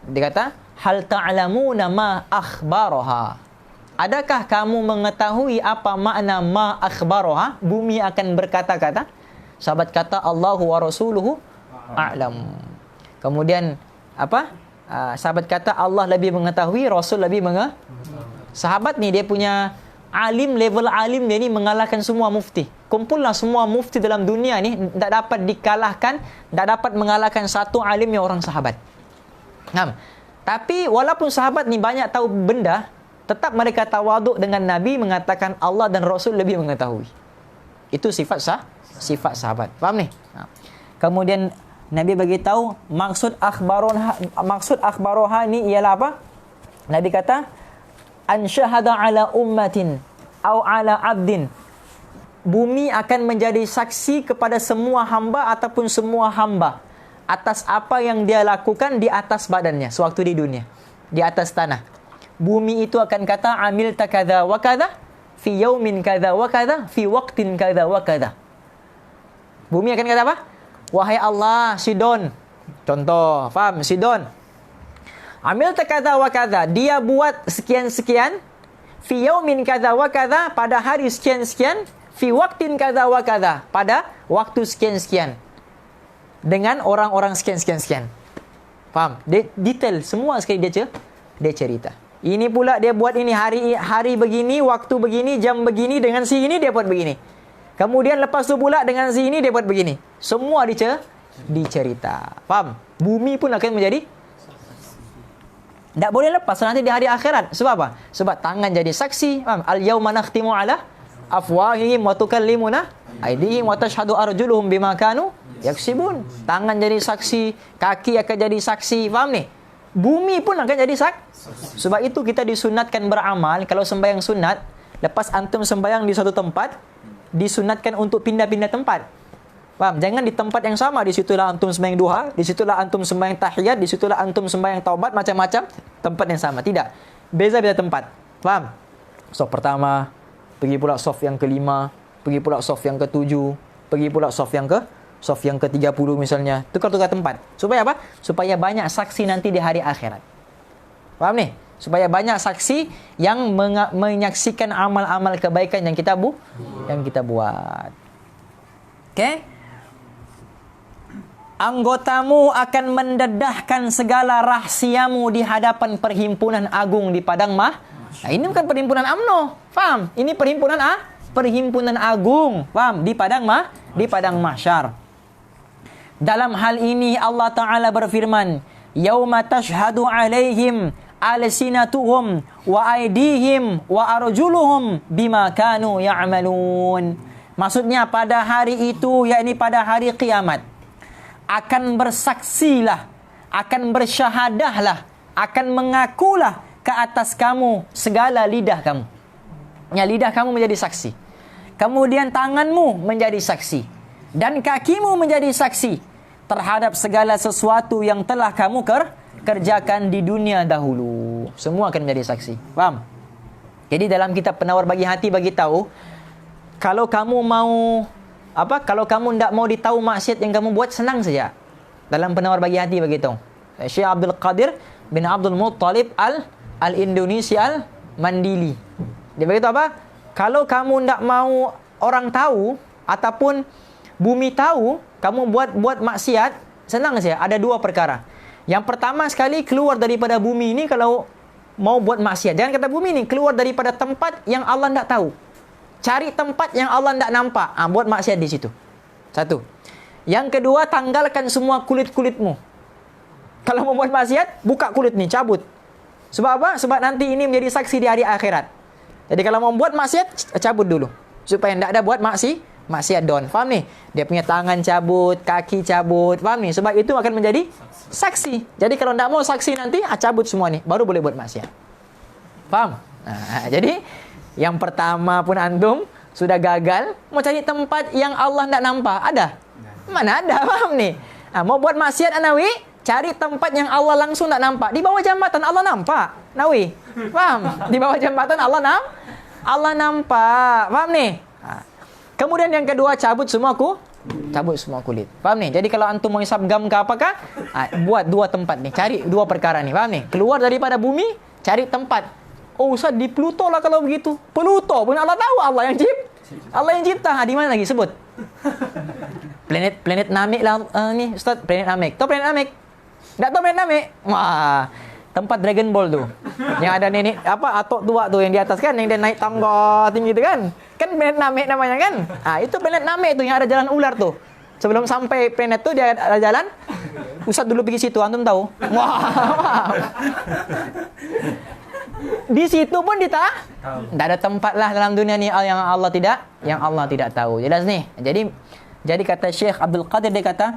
Dia kata, hal ta'lamuna ma akhbaraha? Adakah kamu mengetahui apa makna ma akhbaraha? Bumi akan berkata-kata. Sahabat kata, Allahu wa rasuluhu a'lam. Kemudian sahabat kata Allah lebih mengetahui, Rasul lebih Sahabat ni dia punya level alim dia ni mengalahkan semua mufti. Kumpullah semua mufti dalam dunia ni, tak dapat dikalahkan, tak dapat mengalahkan satu alim yang orang sahabat. Tapi walaupun sahabat ni banyak tahu benda, tetap mereka tawaduk dengan Nabi mengatakan Allah dan Rasul lebih mengetahui. Itu sifat sahabat. Faham ni? Kemudian Nabi bagi tahu maksud akhbaroha ni ialah apa? Nabi kata an syahada ala ummatin au ala abdin. Bumi akan menjadi saksi kepada semua hamba ataupun semua hamba atas apa yang dia lakukan di atas badannya sewaktu di dunia, di atas tanah. Bumi itu akan kata amil takadha wa kadha fi yaumin kadha wa kadha fi waqtin kadha wa kadha. Bumi akan kata apa? Wahai Allah, Sidon. Contoh, faham? Sidon. Amil takadha wa kadha. Dia buat sekian-sekian. Fi yaumin kadha wa kadha. Pada hari sekian-sekian. Fi waktin kadha wa kadha. Pada waktu sekian-sekian. Dengan orang-orang sekian-sekian-sekian. Faham? Detail. Semua sekali dia cerita. Ini pula dia buat ini hari begini, waktu begini, jam begini. Dengan si ini dia buat begini. Kemudian lepas tu pula dengan si ini dia buat begini. Semua dicerita. Faham? Bumi pun akan menjadi. Tak boleh lepas nanti di hari akhirat. Sebab apa? Sebab tangan jadi saksi. Faham? Al-yawma nakhtimu ala afwahihim wa tukallimuna aydihim wa tashhadu arjuluhum bima kanu yaksibun. Tangan jadi saksi, kaki akan jadi saksi. Faham ni? Bumi pun akan jadi saksi. Sebab itu kita disunatkan beramal. Kalau sembahyang sunat, lepas antum sembahyang di suatu tempat, disunatkan untuk pindah-pindah tempat. Faham? Jangan di tempat yang sama. Di situlah antum sembahyang duha, di situlah antum sembahyang tahiyat, di situlah antum sembahyang taubat, macam-macam tempat yang sama. Tidak. Beza-beza tempat. Faham? Sof pertama, pergi pula sof yang kelima, pergi pula sof yang ketujuh, pergi pula sof yang ke-30 misalnya. Tukar-tukar tempat. Supaya apa? Supaya banyak saksi nanti di hari akhirat. Faham ni? Supaya banyak saksi yang menyaksikan amal-amal kebaikan yang kita buat. Okey? Anggotamu akan mendedahkan segala rahsiamu di hadapan perhimpunan agung di padang Nah, ini bukan perhimpunan UMNO. Faham? Ini perhimpunan agung. Faham? Di padang mahsyar. Dalam hal ini Allah Ta'ala berfirman, yauma tashhadu alaihim alsinatuhum wa aydihim wa arjuluhum bima kanu ya'malun. Maksudnya pada hari itu, yakni pada hari kiamat, akan bersaksilah, akan bersyahadahlah, akan mengakulah ke atas kamu segala lidah kamu. Ya, lidah kamu menjadi saksi. Kemudian tanganmu menjadi saksi. Dan kakimu menjadi saksi terhadap segala sesuatu yang telah kamu kerjakan di dunia dahulu. Semua akan menjadi saksi. Faham? Jadi dalam kitab Penawar Bagi Hati bagi tahu, kalau kamu mau kalau kamu tidak mau ditahu maksiat yang kamu buat, senang saja. Dalam Penawar Bagi Hati bagi tahu. Syekh Abdul Qadir bin Abdul Muttalib al-Indonesia al-Mandili. Dia beritahu apa? Kalau kamu tidak mau orang tahu ataupun bumi tahu kamu buat maksiat, senang saja. Ada dua perkara. Yang pertama sekali, keluar daripada bumi ini kalau mau buat maksiat. Jangan kata bumi ini, keluar daripada tempat yang Allah tidak tahu. Cari tempat yang Allah tidak nampak. Buat maksiat di situ. Satu. Yang kedua, tanggalkan semua kulit-kulitmu. Kalau mau buat maksiat, buka kulit ni, cabut. Sebab apa? Sebab nanti ini menjadi saksi di hari akhirat. Jadi kalau mau buat maksiat, cabut dulu. Supaya tidak ada buat maksiat don. Faham ni? Dia punya tangan cabut, kaki cabut. Faham ni? Sebab itu akan menjadi saksi. Jadi kalau tidak mau saksi nanti, cabut semua ni. Baru boleh buat maksiat. Faham? Jadi, yang pertama pun antum sudah gagal. Mau cari tempat yang Allah tidak nampak. Ada? Mana ada? Faham ni? Mau buat maksiat, Nawi? Cari tempat yang Allah langsung tak nampak. Di bawah jambatan Allah nampak. Nawi? Faham? Di bawah jambatan Allah nampak. Faham ni? Kemudian yang kedua, cabut semua kulit. Faham ni? Jadi kalau antum mau hisap gam ke apakah? Buat dua tempat ni. Cari dua perkara ni. Faham ni? Keluar daripada bumi, cari tempat. Oh Ustaz, di Pluto lah kalau begitu. Pluto pun Allah tahu. Allah yang cipta. Di mana lagi? Sebut. Planet Namek lah ni Ustaz. Planet Namek. Tahu Planet Namek? Tak tahu Planet Namek? Wah, tempat Dragon Ball tu. Yang ada nenek atok tua tu yang di atas kan, yang dia naik tangga tinggi tu kan. Kan Planet Namek namanya kan? Itu Planet Namek tu yang ada jalan ular tu. Sebelum sampai planet tu dia ada jalan. Ustaz dulu pergi situ, antum tahu? Wah. Di situ pun tidak ada tempat lah dalam dunia ni yang Allah tidak tahu. Jelas ni. Jadi kata Syekh Abdul Qadir, dia kata,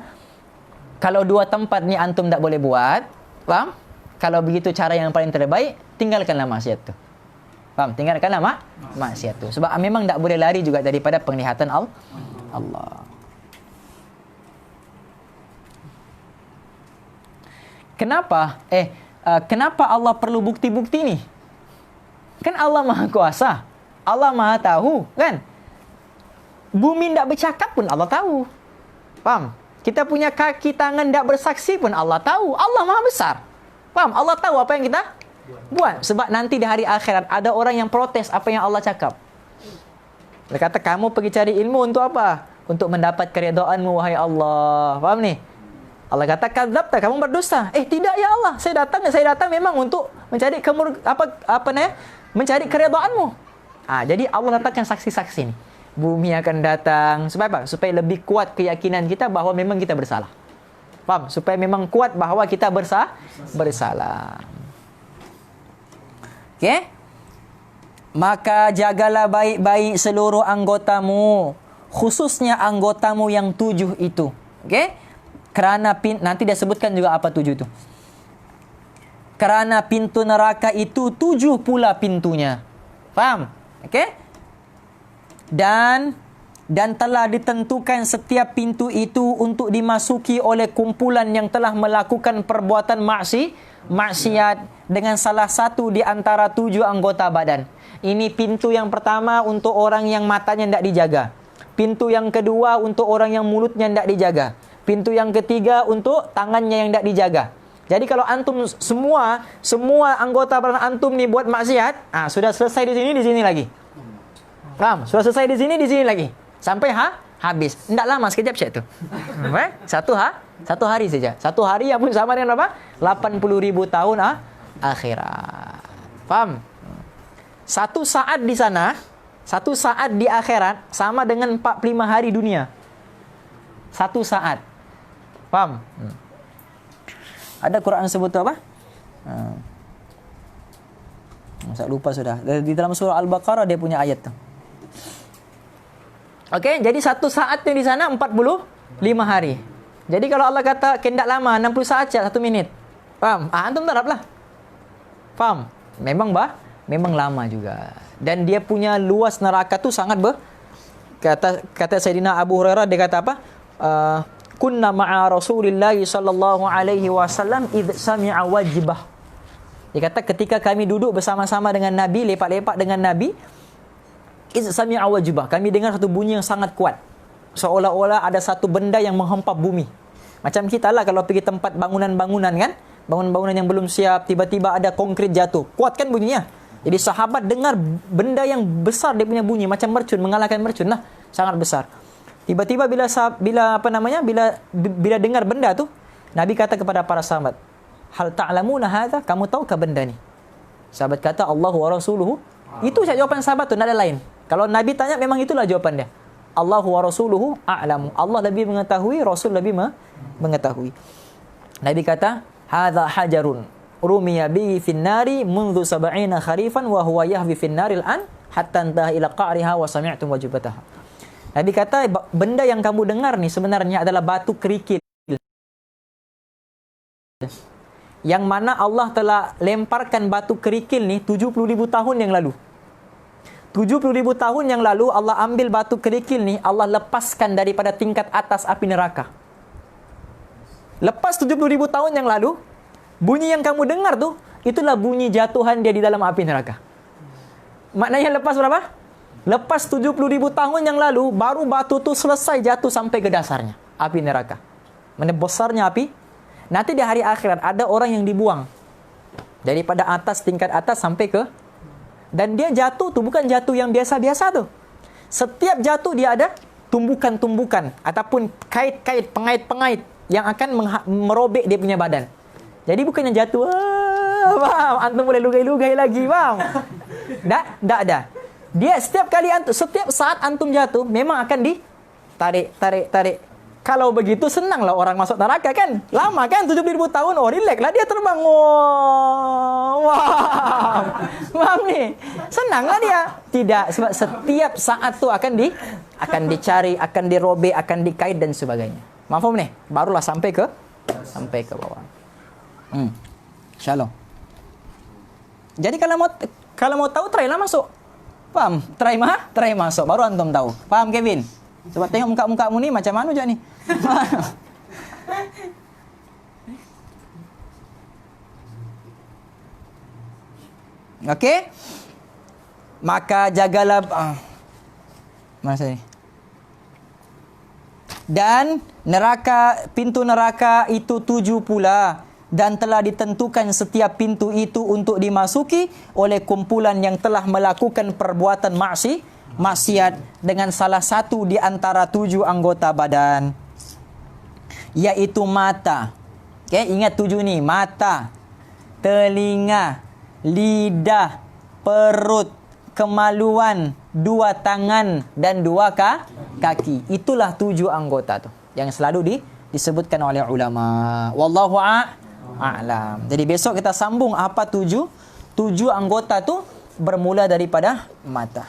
kalau dua tempat ni antum tak boleh buat, faham? Kalau begitu cara yang paling terbaik, tinggalkanlah maksiat tu. Faham? Tinggalkanlah maksiat tu. Sebab memang tak boleh lari juga daripada penglihatan Allah. Kenapa? Kenapa Allah perlu bukti-bukti ni? Kan Allah Maha Kuasa. Allah Maha Tahu, kan? Bumi tak bercakap pun Allah tahu. Faham? Kita punya kaki tangan tak bersaksi pun Allah tahu. Allah Maha Besar. Faham? Allah tahu apa yang kita buat. Sebab nanti di hari akhirat ada orang yang protes apa yang Allah cakap. Dia kata, kamu pergi cari ilmu untuk apa? Untuk mendapat keredaanmu, wahai Allah. Faham ni? Allah kata, kadzabta, kamu berdusta. Tidak ya Allah. Saya datang memang untuk mencari mencari keredaanmu. Jadi Allah letakkan saksi-saksi ni. Bumi akan datang. Supaya apa? Supaya lebih kuat keyakinan kita bahawa memang kita bersalah. Faham? Supaya memang kuat bahawa kita bersalah. Okey? Maka jagalah baik-baik seluruh anggotamu, khususnya anggotamu yang 7 itu. Okey? Kerana nanti dia sebutkan juga apa 7 itu. Kerana pintu neraka itu 7 pula pintunya. Faham? Okey? Dan telah ditentukan setiap pintu itu untuk dimasuki oleh kumpulan yang telah melakukan perbuatan maksiat dengan salah satu di antara 7 anggota badan. Ini pintu yang pertama untuk orang yang matanya tidak dijaga. Pintu yang kedua untuk orang yang mulutnya tidak dijaga. Pintu yang ketiga untuk tangannya yang tidak dijaga. Jadi kalau antum semua anggota badan antum ni buat maksiat, sudah selesai di sini lagi. Faham? Sudah selesai di sini lagi. Sampai habis. Tidak lama, sekejap cek tu. Satu hari saja. Satu hari yang pun sama dengan apa? 80,000 tahun akhirat. Faham? Satu saat di sana, satu saat di akhirat sama dengan 45 hari dunia. Satu saat. Faham? Ada Quran sebut tu apa? Saya lupa sudah. Di dalam surah Al-Baqarah dia punya ayat tu. Okey, jadi satu saat di sana 45 hari. Jadi kalau Allah kata kendak lama 60 saat saja 1 minit. Faham? Antum teraplah. Faham? Memang lama juga. Dan dia punya luas neraka tu sangat kata Sayyidina Abu Hurairah, dia kata apa? Kunna ma'a Rasulillah sallallahu alaihi wasallam id sami'a wajibah. Dia kata ketika kami duduk bersama-sama dengan Nabi, lepak-lepak dengan Nabi, id sami'a wajibah, kami dengar satu bunyi yang sangat kuat. Seolah-olah ada satu benda yang menghempap bumi. Macam kita lah kalau pergi tempat bangunan-bangunan kan? Bangunan-bangunan yang belum siap, tiba-tiba ada konkrit jatuh. Kuat kan bunyinya? Jadi sahabat dengar benda yang besar dia punya bunyi macam mercun, mengalahkan mercun lah, sangat besar. Tiba-tiba bila dengar benda tu, Nabi kata kepada para sahabat, hal ta'lamuna hadza, kamu tahukah benda ni? Sahabat kata Allahu wa rasuluhu. Itu saja jawapan sahabat tu, tak ada lain. Kalau Nabi tanya memang itulah jawapan dia. Allahu wa rasuluhu a'lamu. Allah lebih mengetahui, Rasul lebih mengetahui. Nabi kata, hadza hajarun rumiya bihi fin nari منذ 70 kharifan wa huwa yahwi fin naril an hatta intaha ila qa'riha wa sami'tum wajibataha. Nabi kata benda yang kamu dengar ni sebenarnya adalah batu kerikil yang mana Allah telah lemparkan batu kerikil ni 70,000 tahun yang lalu. 70,000 tahun yang lalu Allah ambil batu kerikil ni, Allah lepaskan daripada tingkat atas api neraka. Lepas 70,000 tahun yang lalu, bunyi yang kamu dengar tu, itulah bunyi jatuhan dia di dalam api neraka. Maknanya lepas berapa? Lepas 70,000 tahun yang lalu, baru batu tu selesai jatuh sampai ke dasarnya api neraka. Mana besarnya api? Nanti di hari akhirat ada orang yang dibuang daripada atas, tingkat atas sampai ke, dan dia jatuh tu bukan jatuh yang biasa-biasa tu. Setiap jatuh dia ada tumbukan-tumbukan ataupun kait-kait, pengait-pengait yang akan merobek dia punya badan. Jadi bukannya jatuh, faham? Antum boleh lugai-lugai lagi, faham? Tak ada. Dia setiap saat antum jatuh memang akan ditarik. Kalau begitu senanglah orang masuk neraka kan? Lama kan 70,000 tahun. Oh, relax lah dia terbang. Wah. Faham ni? Senanglah dia. Tidak, sebab setiap saat tu akan dicari, akan dirobek, akan dikait dan sebagainya. Faham ni? Barulah sampai ke bawah. Shalom. Jadi kalau mau tahu try lah masuk. Faham? Try masuk baru antum tahu. Faham Kevin? Sebab tengok muka-mukamu ni macam mana je ni. Okey? Maka jagalah mana saya ni? Dan pintu neraka itu 7 pula. dan telah ditentukan setiap pintu itu untuk dimasuki oleh kumpulan yang telah melakukan perbuatan maksiat dengan salah satu di antara 7 anggota badan, yaitu mata. Okay, ingat 7 ni: mata, telinga, lidah, perut, kemaluan, 2 tangan dan 2 kaki. Itulah 7 anggota tu yang selalu disebutkan oleh ulama. Wallahu a'lam. Jadi besok kita sambung apa 7 anggota tu bermula daripada mata.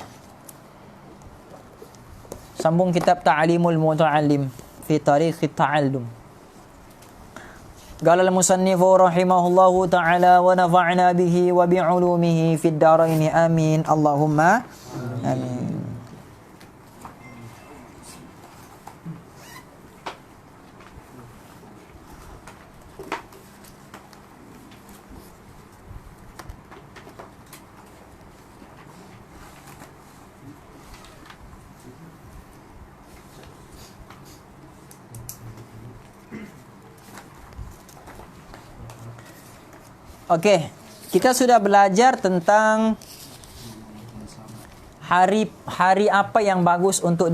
Sambung kitab Ta'limul Muta'allim fi Tarikh Ta'allum. Qala al-musannif rahimahullahu ta'ala wa nafa'na bihi wa bi'ulumihi fid darain amin. Allahumma amin. Okey, kita sudah belajar tentang hari apa yang bagus untuk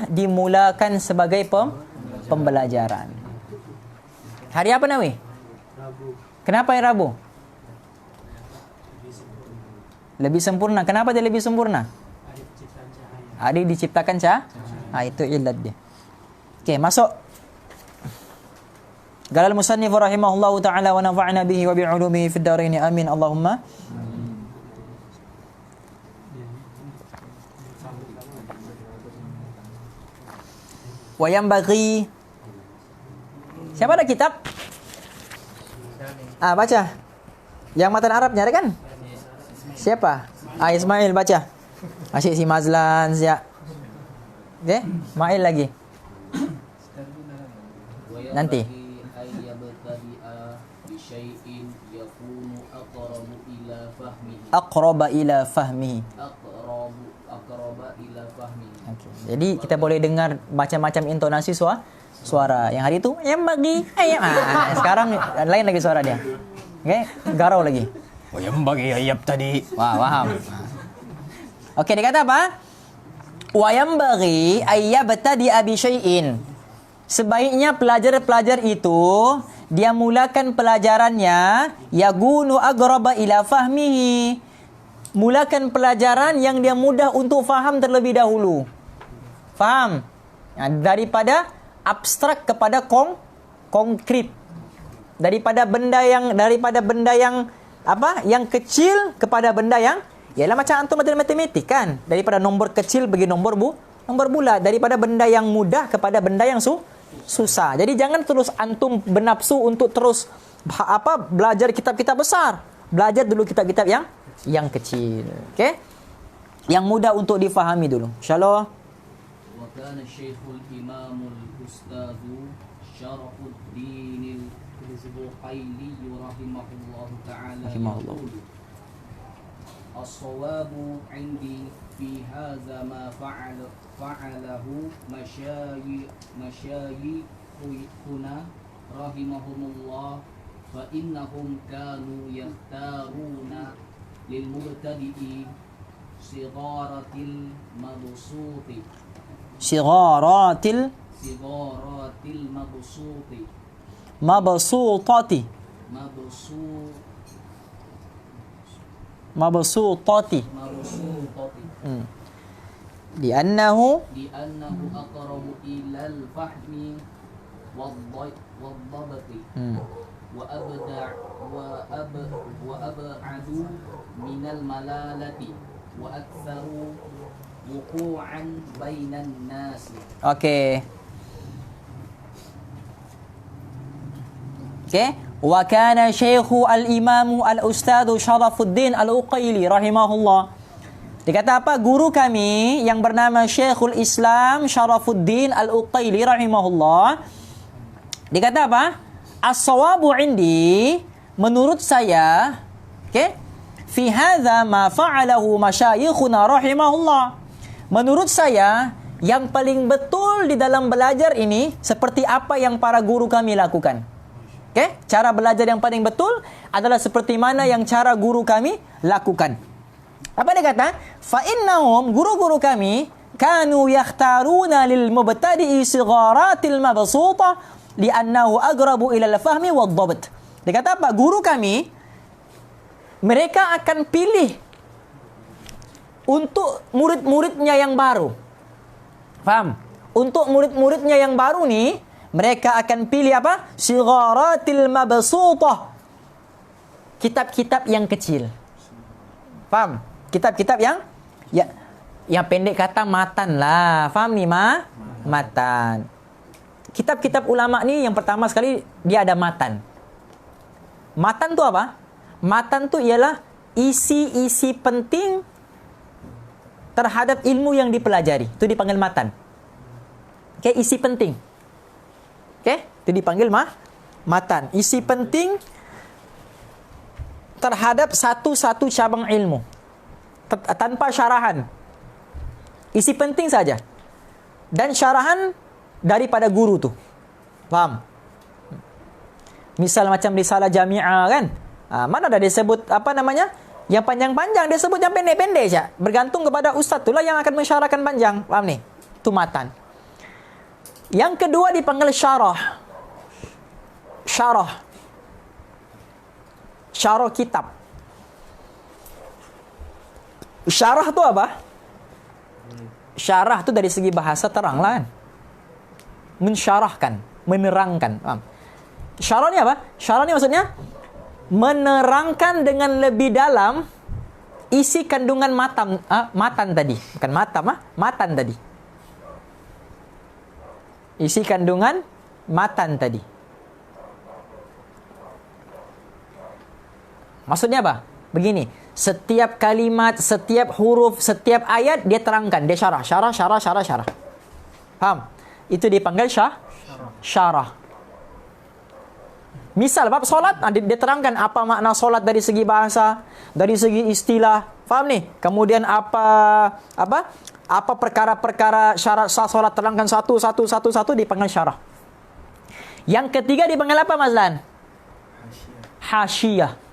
dimulakan sebagai pembelajaran. Hari apa Nawi? Rabu. Kenapa hari Rabu? Lebih sempurna. Kenapa dia lebih sempurna? Hari diciptakan cahaya. Itu ilat dia. Okey, masuk. Qala al-musannif rahimahullahu ta'ala wa nafa'na bihi wa bi'ulumihi fid darain amin. Allahumma wa yanbaghi. Siapa ada kitab? Baca. Yang matan Arabnya ada kan? Siapa? Ismail baca. Asyik si Mazlan siap. Okey, Mail lagi. Nanti. Aqraba ila fahmihi. Okay. Jadi kita boleh dengar macam-macam intonasi suara. Yang hari itu yang bagi ayam. Sekarang lain lagi suara dia. Okey, garau lagi. Oh, yang bagi ayam tadi. Wah, paham. Okey, dia kata apa? Wa yanbaghi ayyabtadi bi syai'in. Sebaiknya pelajar-pelajar itu dia mulakan pelajarannya yagunu agraba ila fahmihi. Mulakan pelajaran yang dia mudah untuk faham terlebih dahulu. Faham? Daripada abstrak kepada konkret. Daripada benda yang apa? Yang kecil kepada benda yang ialah macam antum belajar matematik kan? Daripada nombor kecil bagi nombor bulat, daripada benda yang mudah kepada benda yang susah. Jadi jangan terus antum bernafsu untuk terus belajar kitab-kitab besar. Belajar dulu kitab-kitab yang kecil. Okey? Yang mudah untuk difahami dulu. Insyaallah. Wa kana Syekhul Imamul Ustaz Syarafuddin al-Zuhaili rahimahullah ta'ala. As-sawabu 'indi fi hadza ma fa'alahu masyayikhuna rahimahumullah fa innahum kanu yakhtaruna lil mubtadi'i sigaratil mabsuti Li'annahu aqrabu ilal fahmi wad-dhabti wa ab'adu minal malalati wa aktsaru wuqu'an bainan nas. Okey. Wa kana Syekhu al-Imam al-Ustaz Syarafuddin al-Uqaili rahimahullah. Dikata apa? Guru kami yang bernama Syekhul Islam Syarafuddin al-Uqaili rahimahullah. Dikata apa? As-sawabu 'indi, menurut saya, fi hadza ma fa'alahu masyayikhuna rahimahullah. Menurut saya, yang paling betul di dalam belajar ini seperti apa yang para guru kami lakukan. Okay? Cara belajar yang paling betul adalah seperti mana yang cara guru kami lakukan. Apa dia kata? Fa innahum, guru-guru kami, kanu yakhtaruna lil mubtadi'i sigharatil mabsuta li'annahu agrabu ila al-fahmi wad-dhabt. Dia kata apa? Guru kami, mereka akan pilih untuk murid-muridnya yang baru. Faham? Untuk murid-muridnya yang baru ni, mereka akan pilih apa? Sigharatil mabsutah. Kitab-kitab yang kecil. Faham? Kitab-kitab yang pendek kata matan lah. Faham ni matan. Kitab-kitab ulama ni yang pertama sekali dia ada matan. Matan tu apa? Matan tu ialah isi-isi penting terhadap ilmu yang dipelajari. Itu dipanggil matan. Okay, isi penting. Okay, itu dipanggil matan. Isi penting terhadap satu-satu cabang ilmu. Tanpa syarahan. Isi penting saja. Dan syarahan daripada guru tu. Faham? Misal macam risalah jami'ah kan? Mana dah dia sebut apa namanya? Yang panjang-panjang, dia sebut yang pendek-pendek saja. Bergantung kepada ustaz itulah yang akan mensyarahkan panjang. Faham ni? Itu matan. Yang kedua dipanggil syarah. Syarah kitab. Syarah tu apa? Syarah tu dari segi bahasa terang lah kan? Mensyarahkan, menerangkan. Faham? Syarah ni apa? Syarah ni maksudnya menerangkan dengan lebih dalam isi kandungan matan tadi. Bukan matan tadi. Isi kandungan matan tadi. Maksudnya apa? Begini, setiap kalimat, setiap huruf, setiap ayat dia terangkan, dia syarah. Faham? Itu dipanggil syarah. Misal bab solat, dia terangkan apa makna solat dari segi bahasa, dari segi istilah. Faham ni? Kemudian apa perkara-perkara syarat sah solat, terangkan satu dipanggil syarah. Yang ketiga dipanggil apa, Mas Lan? Hasyiyah.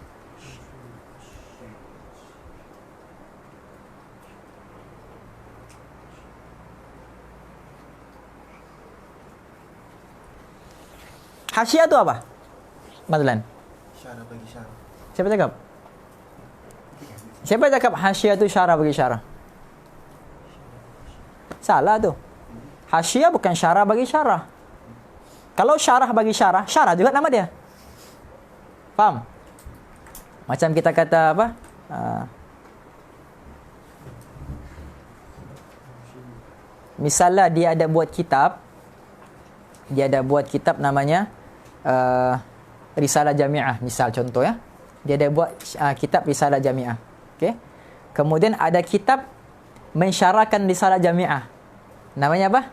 Hasyiyah tu apa? Mas Lan. Syarah bagi syarah. Siapa cakap hasyiyah tu syarah bagi syarah? Salah tu. Hasyiyah bukan syarah bagi syarah. Kalau syarah bagi syarah, syarah juga nama dia. Faham? Macam kita kata apa? Misalnya dia ada buat kitab namanya Risalah Jami'ah, misal contoh ya. Dia ada buat kitab Risalah Jami'ah. Okey. Kemudian ada kitab mensyarahkan Risalah Jami'ah. Namanya apa?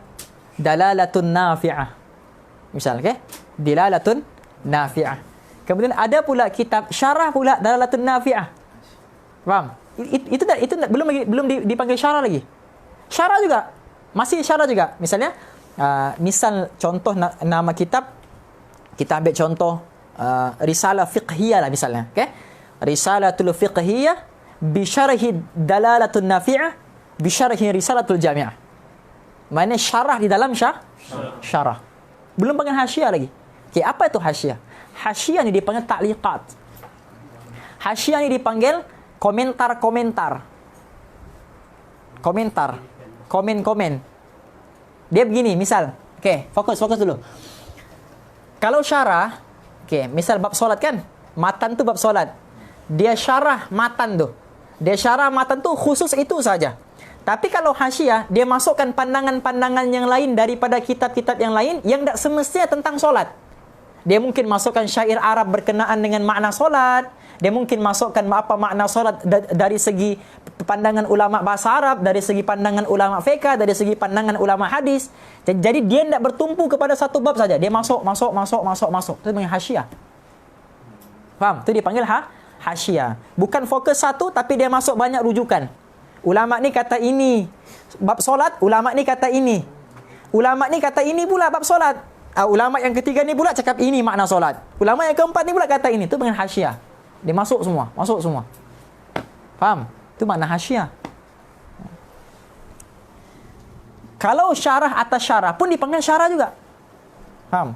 Dalalatun Nafi'ah. Misal, okey? Dalalatun Nafi'ah. Kemudian ada pula kitab syarah pula Dalalatun Nafi'ah. Faham? Itu belum dipanggil syarah lagi. Syarah juga. Masih syarah juga. Misalnya misal contoh nama kitab, kita ambil contoh Risalah Fiqhiyah lah misalnya. Okay? Risalatul Fiqhiyah bisyarhi Dalalatun Nafi'ah bisyarhi Risalatul Jami'ah. Mana syarah di dalam syarah. Belum panggil hasyiyah lagi. Okay, apa itu hasyiyah? Hasyiyah ni dipanggil ta'liqat. Hasyiyah ni dipanggil komentar-komentar. Komen. Dia begini, misal. Okay, fokus dulu. Kalau syarah, okay, misal bab solat kan? Matan tu bab solat. Dia syarah matan tu. Khusus itu saja. Tapi kalau hasyiyah, dia masukkan pandangan-pandangan yang lain daripada kitab-kitab yang lain yang tak semestinya tentang solat. Dia mungkin masukkan syair Arab berkenaan dengan makna solat. Dia mungkin masukkan apa makna solat dari segi pandangan ulama bahasa Arab, dari segi pandangan ulama fiqh, dari segi pandangan ulama hadis. Jadi dia tidak bertumpu kepada satu bab saja. Dia masuk. Itu dipanggil hasyiyah. Faham? Itu dipanggil hasyiyah. Bukan fokus satu tapi dia masuk banyak rujukan. Ulama ni kata ini bab solat, ulama ni kata ini. Ulama ni kata ini pula bab solat. ulama yang ketiga ni pula cakap ini makna solat. Ulama yang keempat ni pula kata ini. Itu dengan hasyiah. Dia masuk semua. Faham? Itu makna hasyiah. Kalau syarah atas syarah pun dipanggil syarah juga. Faham?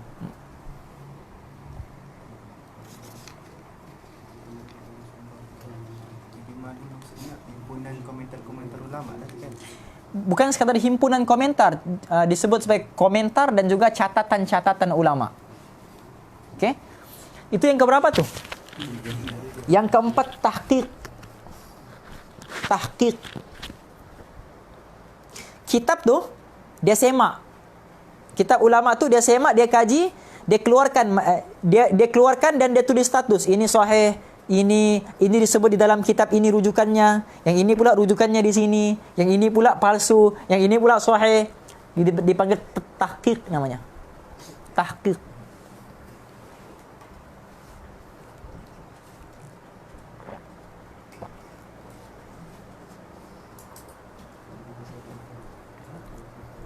Jadi mana maksudnya himpunan komentar-komentar ulama lah kan? Bukan sekadar himpunan komentar, disebut sebagai komentar dan juga catatan-catatan ulama. Okey? Itu yang keberapa tuh? Yang keempat, tahqiq. Kitab tuh dia semak. Kitab ulama tuh dia semak, dia kaji, dia keluarkan dan dia tulis status. Ini sahih, ini disebut di dalam kitab ini rujukannya, yang ini pula rujukannya di sini, yang ini pula palsu, yang ini pula sahih. Dipanggil tahqiq namanya. Tahqiq.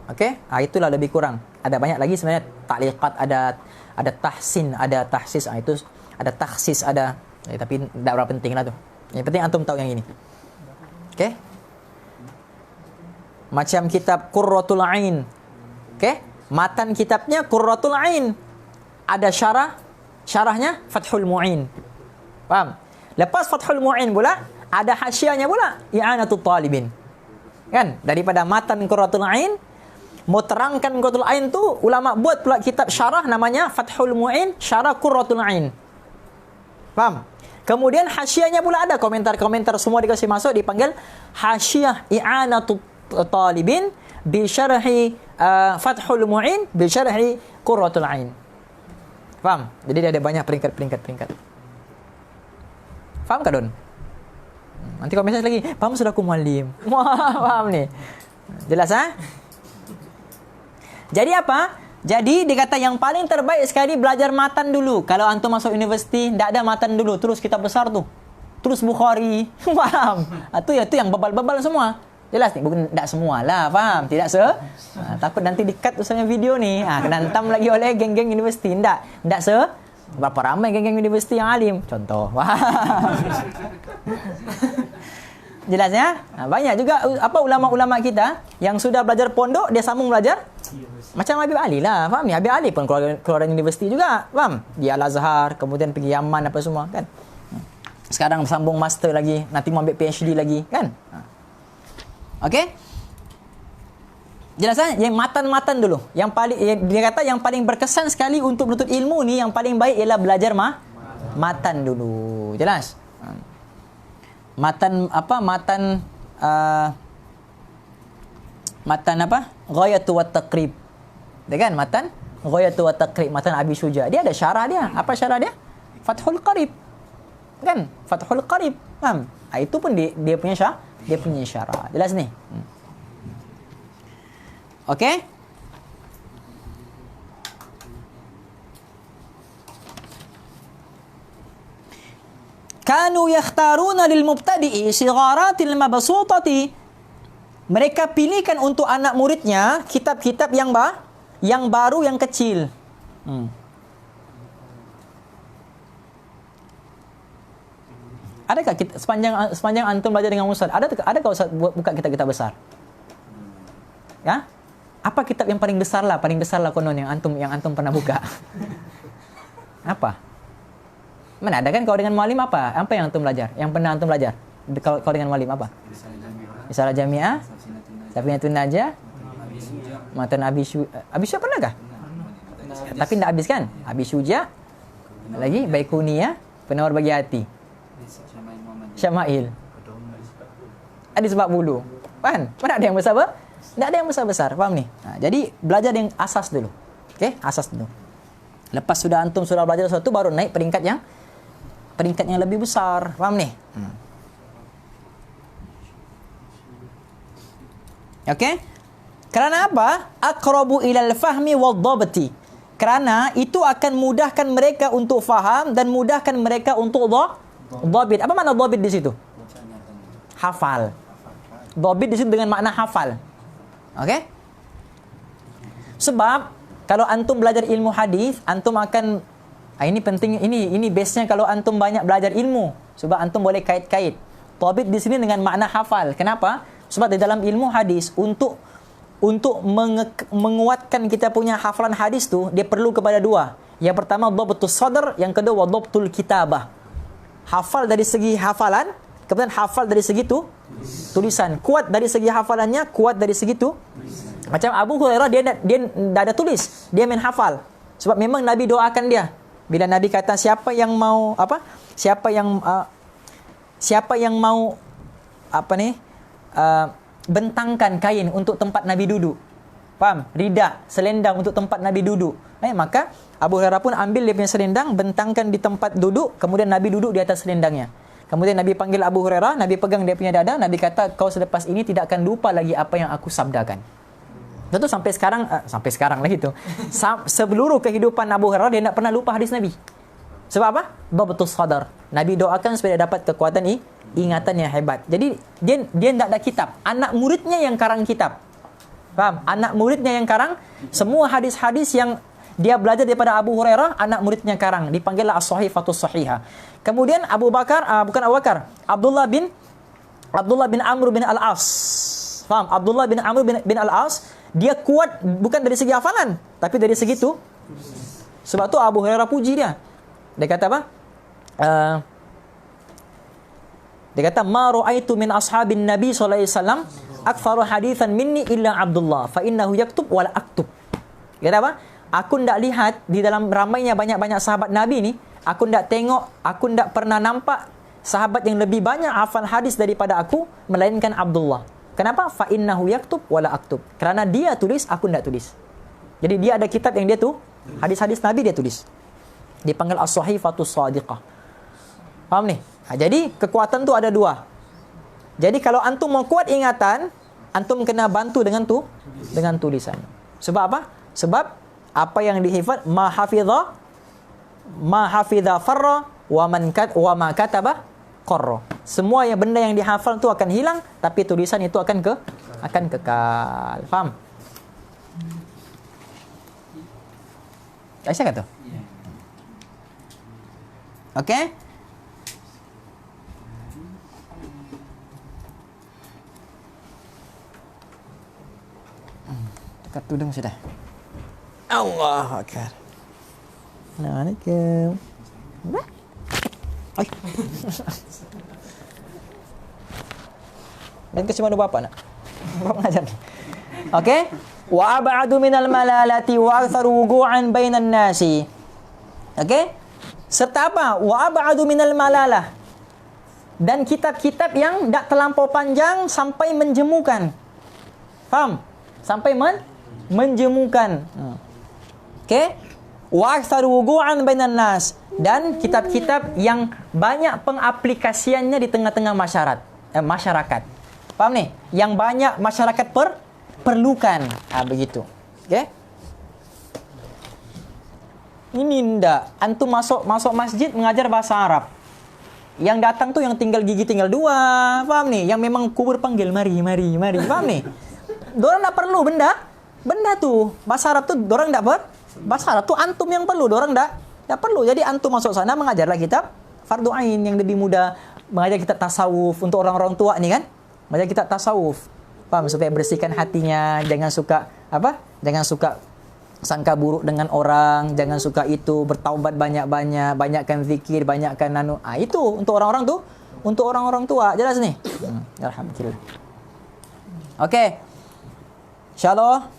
Okey, itulah lebih kurang. Ada banyak lagi sebenarnya, ta'liqat, ada tahsin, ada tahsis, itu ada takhsis, ada tapi tak berapa penting lah tu. Yang penting antum tahu yang ini. Okey? Macam kitab Qurratul Ain. Okey? Matan kitabnya Qurratul Ain. Ada syarahnya Fathul Mu'in. Faham? Lepas Fathul Mu'in pula ada hasyiahnya pula I'anatul Talibin. Kan? Daripada matan Qurratul Ain mau terangkan Qurratul Ain tu, ulama buat pula kitab syarah namanya Fathul Mu'in, syarah Qurratul Ain. Faham? Kemudian hasyiahnya pula ada komentar-komentar semua dikasih masuk, dipanggil hasyiah I'anatul Talibin bi syarhi Fathul Mu'in bi syarhi Qurratul Ain. Faham? Jadi dia ada banyak peringkat. Faham tak, Don? Nanti kau mesej lagi, faham sudah aku muallim. Faham ni? Jelas Jadi apa? Jadi dikata yang paling terbaik sekali belajar matan dulu. Kalau antum masuk universiti, tak ada matan dulu. Terus kitab besar tu. Terus Bukhari. Faham? Itu yang bebal-bebal semua. Jelas ni? Bukan tak semualah. Faham? Tidak takut nanti di-cut usahanya video ni. Kena hantam lagi oleh geng-geng universiti. Tak berapa ramai geng-geng universiti yang alim. Contoh. Faham? Jelas ya? Banyak juga ulama-ulama kita yang sudah belajar pondok, dia sambung belajar macam Habib Ali lah. Faham ni? Habib Ali pun keluar dari universiti juga. Faham? Dia Al-Azhar, kemudian pergi Yaman apa semua kan. Sekarang sambung master lagi, nanti mau ambil PhD lagi kan. Okey? Jelas Yang matan-matan dulu. Yang paling dia kata yang paling berkesan sekali untuk menuntut ilmu ni, yang paling baik ialah belajar matan dulu. Jelas? Matan Ghayatu wat Taqrib. Dia kan matan Ghayatu wat Taqrib, matan Abi Syuja. Dia ada syarah dia. Apa syarah dia? Fathul Qarib. Kan? Fathul Qarib. Faham? Itu pun dia punya syarah. Jelas ni? Okey? Kanu yakhtaruna lil mubtadi'i sigharatil mabsutati. Mereka pilihkan untuk anak muridnya kitab-kitab yang baru, yang kecil. Adakah kita, sepanjang antum belajar dengan Ustaz, adakah Ustaz buka kitab-kitab besar? Ya? Apa kitab yang paling besar lah konon yang antum pernah buka? Apa? Mana ada kan kau dengan muallim apa? Apa yang antum belajar? Yang pernah antum belajar? Kau dengan muallim apa? Risalah Jami'ah, Safinatun Najah, Matan Abi Syuja pernah kah? Tapi tidak habis kan? Abi Syuja, lagi Baiquniyah, Penawar Bagi Hati, Syama'il, ada sebab bulu. Kan? Mana ada yang besar apa? Tidak ada yang besar-besar. Faham ni? Jadi belajar yang asas dulu. Okey, asas dulu. Lepas antum sudah belajar sesuatu, baru naik peringkat yang lebih besar. Faham ni? Okey? Kerana apa? Aqrabu ilal fahmi wadhabti. Kerana itu akan mudahkan mereka untuk faham dan mudahkan mereka untuk dhabit. Apa makna dhabit di situ? Hafal. Dhabit di situ dengan makna hafal. Okey? Sebab Kalau antum belajar ilmu hadis, antum akan ini penting, ini base-nya kalau antum banyak belajar ilmu. Sebab antum boleh kait-kait. Tabit di sini dengan makna hafal. Kenapa? Sebab di dalam ilmu hadis untuk menguatkan kita punya hafalan hadis tu, dia perlu kepada dua. Yang pertama dhabtus sadr, yang kedua dhabtul kitabah. Hafal dari segi hafalan, kemudian hafal dari segi tulisan. Kuat dari segi hafalannya, kuat dari segi macam Abu Hurairah dia dah ada tulis, dia main hafal. Sebab memang Nabi doakan dia. Bila Nabi kata siapa yang mau bentangkan kain untuk tempat Nabi duduk. Faham? Rida, selendang untuk tempat Nabi duduk. Maka Abu Hurairah pun ambil dia punya selendang, bentangkan di tempat duduk, kemudian Nabi duduk di atas selendangnya. Kemudian Nabi panggil Abu Hurairah, Nabi pegang dia punya dada, Nabi kata, kau selepas ini tidak akan lupa lagi apa yang aku sabdakan. Tentu sampai sekarang lagi tu. Seluruh kehidupan Abu Hurairah dia tak pernah lupa hadis Nabi. Sebab apa? Dhabtus sadar. Nabi doakan supaya dia dapat kekuatan ingatan yang hebat. Jadi dia tak ada kitab. Anak muridnya yang karang kitab. Faham? Anak muridnya yang karang semua hadis-hadis yang dia belajar daripada Abu Hurairah, anak muridnya karang. Dipanggillah as-sahifatus sahihah. Kemudian Abdullah bin Amr bin Al-As. Faham? Abdullah bin Amr bin Al-As, dia kuat bukan dari segi hafalan, tapi dari segi tu. Sebab tu Abu Hurairah puji dia. Dia kata apa? Dia kata, "Ma ra'aitu min ashabin Nabi sallallahu alaihi wasallam aktsaru haditsan minni illa Abdullah, fa innahu yaktub wa la aktub." Dia kata apa? Aku ndak lihat di dalam ramainya banyak-banyak sahabat Nabi ni, aku ndak pernah nampak sahabat yang lebih banyak hafal hadis daripada aku melainkan Abdullah. Kenapa? Fa innahu yaktub wa la aktub. Kerana dia tulis, aku ndak tulis. Jadi dia ada kitab yang dia tu hadis-hadis Nabi dia tulis. Dipanggil as-sahifatus shadiqah. Faham ni? Jadi kekuatan tu ada dua. Jadi kalau antum mau kuat ingatan, antum kena bantu dengan tulisan. Sebab apa? Sebab apa yang dihifaz ma hafidha farra wa ma kataba qarra. Semua yang benda yang dihafal tu akan hilang, tapi tulisan itu akan kekal. Faham? Aisyah kata? Okey? Dekat tudung sudah. Allahu Akbar. Assalamualaikum. Ay. Dan ke mana bapa nak? Bapa ngajar. Okey? Wa ab'adu minal malalati wa aktharu wuqu'an bainan nasi. Okey? Serta apa? Wa ab'adu minal malalah. Dan kitab-kitab yang tak terlampau panjang sampai menjemukan. Faham? Sampai menjemukan. Okey? Wa aktsaru wuqu'an bainan nas, dan kitab-kitab yang banyak pengaplikasiannya di tengah-tengah masyarakat. Faham ni? Yang banyak masyarakat perlukan. Begitu. Okey? Ini ndak. Antum masuk masjid mengajar bahasa Arab. Yang datang tu yang tinggal gigi tinggal 2. Faham ni? Yang memang kubur panggil mari. Faham ni? Dorang tak perlu benda tu. Bahasa Arab tu dorang tak bahasa Arab tu antum yang perlu, dorang tak perlu. Jadi antum masuk sana mengajarlah kitab fardu ain yang lebih mudah, mengajar kitab tasawuf untuk orang-orang tua ni kan. Mengajar kitab tasawuf. Faham? Supaya bersihkan hatinya, jangan suka Jangan suka sangka buruk dengan orang, jangan suka itu, bertaubat banyak-banyak, banyakkan zikir, banyakkan itu untuk orang-orang tu, untuk orang-orang tua. Jelas ni? Alhamdulillah. Okey. Insyaallah.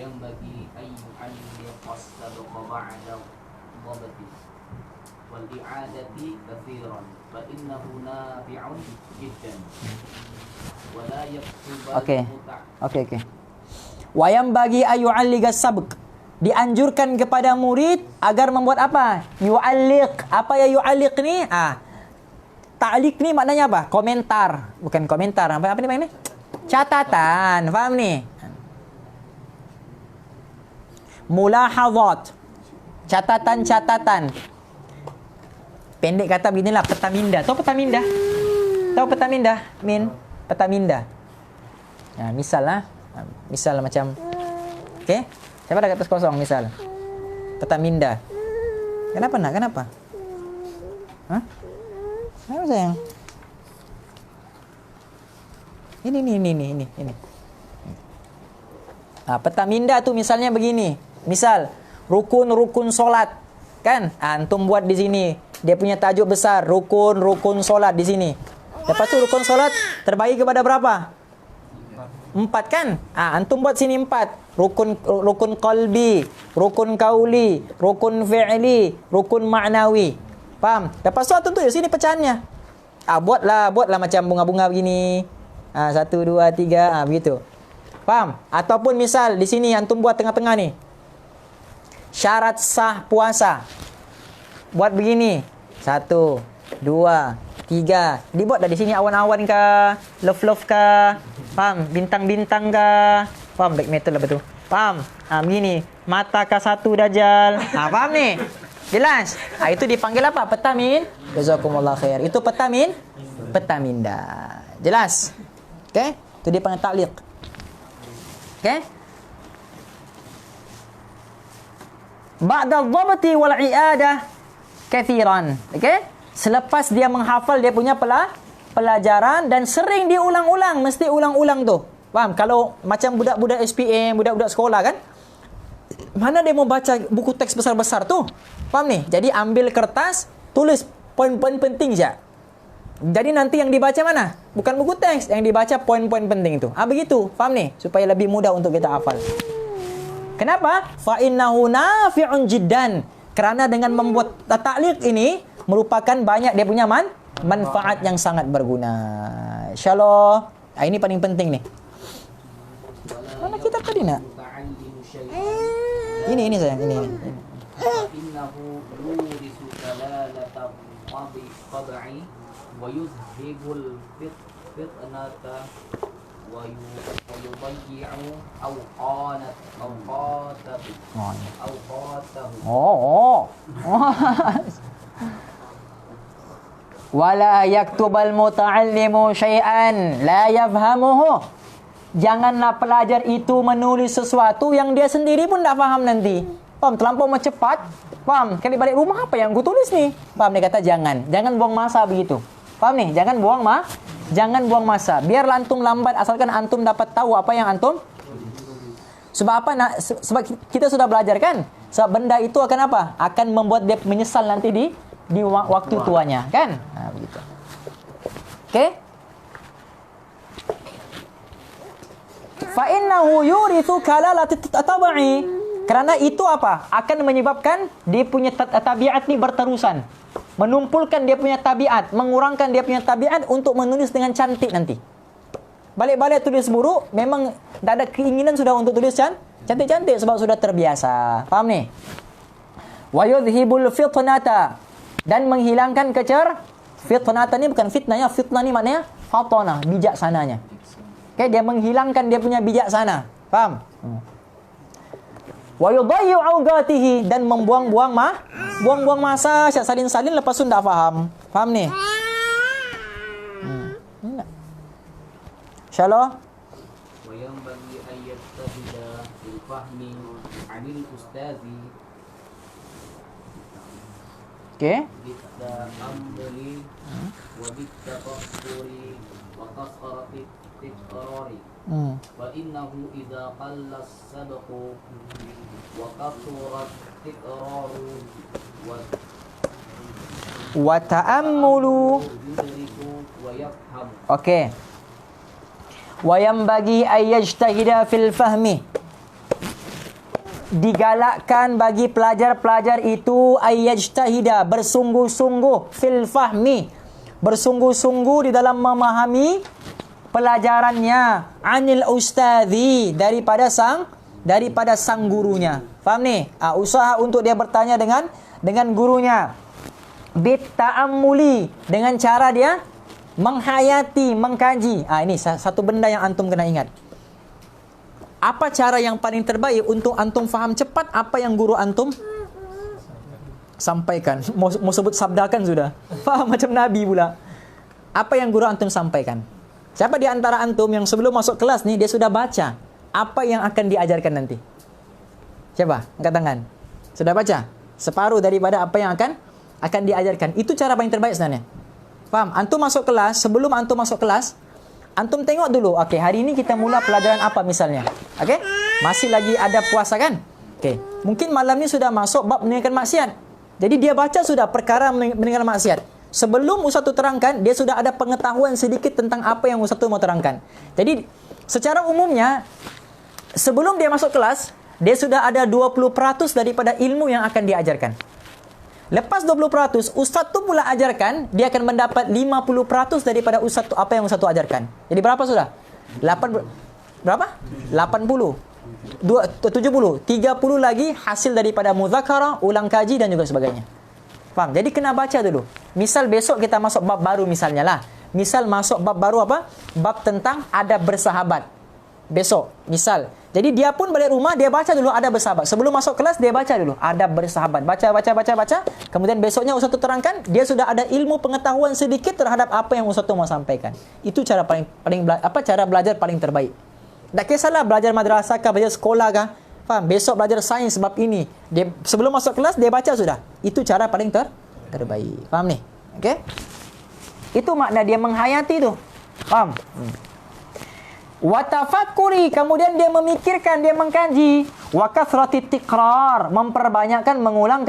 Yang bagi ayyuhan yaqassadu ba'da dhabati wal i'adati kathiran fa innahu nafi'un jiddan wa la yaktubu. Okey. Wa yang bagi ayyu'alligas sabq, dianjurkan kepada murid agar membuat apa? Yu'alliq. Apa ya yu'alliq ni? Ta'liq ni maknanya apa? Komentar. Bukan komentar. Apa ni maknanya? Catatan. Faham ni? Mulahazat. Catatan. Pendek kata beginilah, petaminda. Tahu petaminda? Petaminda. Misal macam okey. Siapa ada kertas kosong misal? Peta minda. Kenapa nak? Kenapa? Hah? Kenapa sayang? Ini. Nah, peta minda tuh misalnya begini. Misal rukun-rukun solat, kan? Antum buat di sini. Dia punya tajuk besar, rukun solat di sini. Lepas tu rukun solat terbagi kepada berapa? 4 kan? Antum buat sini 4. Rukun qalbi, rukun kauli, rukun fi'li, rukun ma'nawi. Faham? Lepas tu antum tulis sini pecahannya. Buatlah macam bunga-bunga begini. 1 2 3 begitu. Faham? Ataupun misal di sini antum buat tengah-tengah nih. Syarat sah puasa. Buat begini. 1 2 3. Dibuat dari sini awan-awan kah? Love kah? Faham? Bintang-bintang kah? Faham? Black metal lah betul. Faham? Begini. Mata kah 1 dajjal. Faham nih? Jelas? Itu dipanggil apa? Peta min. Jazakumullah khair. Itu peta minda. Jelas? Okey? Itu dia panggil ta'liq. Okey? Ba'da dhabti wal i'adah kathiran. Okey? Selepas dia menghafal dia punya pelajaran dan sering diulang-ulang, mesti ulang-ulang tu. Faham? Kalau macam budak-budak SPM, budak-budak sekolah kan, mana dia mau baca buku teks besar-besar tu? Faham ni? Jadi ambil kertas, tulis poin-poin penting je. Jadi nanti yang dibaca mana? Bukan buku teks, yang dibaca poin-poin penting tu. Begitu. Faham ni? Supaya lebih mudah untuk kita hafal. Kenapa? Fa innahu nafi'un jiddan. Kerana dengan membuat ta'liq ini merupakan banyak dia punya manfaat yang sangat berguna. Insyaallah. Ini paling penting nih. Mana kita tadi nak? Ini sayang, ini. innahu yurisu kalalata tab'i wa yuzhibul fitnata wa yubayyi'u awqatahu. Wala yaktubal muta'allimu syai'an la yafhamuhu. Janganlah pelajar itu menulis sesuatu yang dia sendiri pun tak faham nanti. Faham? Terlampau cepat. Faham? Kali balik rumah apa yang aku tulis ni? Faham? Dia kata jangan buang masa begitu. Faham ni? Jangan buang masa. Biar antum lambat asalkan antum dapat tahu apa yang antum. Sebab apa? Sebab kita sudah belajar kan? Sebab benda itu akan apa? Akan membuat dia menyesal nanti di waktu tuanya, kan? Begitu. Okey? Fa innahu yurithu kalalati tatab'i. Kerana itu apa? Akan menyebabkan dia punya tabiat ni berterusan. Menumpulkan dia punya tabiat, mengurangkan dia punya tabiat untuk menulis dengan cantik nanti. Balik-balik tulis buruk, memang tak ada keinginan sudah untuk tulis cantik-cantik sebab sudah terbiasa. Faham ni? Wa yudhibul fitnata. Dan menghilangkan fitnata ni bukan fitnah ya. Fitnah ni maknanya fatana, bijaksananya. Okay, dia menghilangkan dia punya bijaksana. Faham? Wa yudayyu awqatihi, dan membuang-buang masa, salin-salin lepas tu tak faham. Faham ni? Insyaallah. Wa yanbaghi an yajtahida fil fahmi 'anil ustazi. Okey. Bitta'ammuli wa bittafakkuri wa kasrati tikrari. Wa innahu idza qalla as-sabqu wa kathura tikraru wa ta'ammulu yudriku wa yafhamu. Okey. Wa yanbaghi ay yajtahida fil fahmi. Digalakkan bagi pelajar-pelajar itu ay yajtahida, bersungguh-sungguh fil fahmi, bersungguh-sungguh di dalam memahami pelajarannya, anil ustadzi, daripada sang gurunya. Faham ni? Usaha untuk dia bertanya dengan gurunya. Bit ta'ammuli, dengan cara dia menghayati, mengkaji. Ini satu benda yang antum kena ingat. Apa cara yang paling terbaik untuk antum faham cepat apa yang guru antum sampaikan? Mau sebut sabdakan sudah. Faham macam Nabi pula. Apa yang guru antum sampaikan? Siapa di antara antum yang sebelum masuk kelas ni dia sudah baca apa yang akan diajarkan nanti? Coba, angkat tangan. Sudah baca? Separuh daripada apa yang akan diajarkan. Itu cara paling terbaik sebenarnya. Faham? Antum masuk kelas, sebelum antum masuk kelas, antum tengok dulu. Okey, hari ini kita mula pelajaran apa misalnya? Okey? Masih lagi ada puasa kan? Okey. Mungkin malam ni sudah masuk bab meninggalkan maksiat. Jadi dia baca sudah perkara meninggalkan maksiat. Sebelum Ustaz tu terangkan, dia sudah ada pengetahuan sedikit tentang apa yang Ustaz tu mau terangkan. Jadi, secara umumnya, sebelum dia masuk kelas, dia sudah ada 20% daripada ilmu yang akan diajarkan. Lepas 20%, Ustaz tu pula ajarkan, dia akan mendapat 50% daripada Ustaz tu, apa yang Ustaz tu ajarkan. Jadi berapa sudah? 80. 70. 30 lagi hasil daripada mudzakarah, ulang kaji dan juga sebagainya. Faham? Jadi kena baca dulu. Misal besok kita masuk bab baru misalnya lah. Misal masuk bab baru apa? Bab tentang adab bersahabat. Besok, misal. Jadi dia pun balik rumah, dia baca dulu adab bersahabat. Sebelum masuk kelas, dia baca dulu adab bersahabat. Baca. Kemudian besoknya Ustaz tu terangkan, dia sudah ada ilmu pengetahuan sedikit terhadap apa yang Ustaz tu mau sampaikan. Itu cara cara belajar paling terbaik. Tak kisahlah belajar madrasah kah, belajar sekolah kah. Faham? Besok belajar sains sebab ini. Dia sebelum masuk kelas dia baca sudah. Itu cara paling terbaik. Faham ni? Okey? Itu makna dia menghayati tu. Faham? Wa tafakkuri, kemudian dia memikirkan, dia mengkaji. Wa kathrati tiqrar, memperbanyakkan mengulang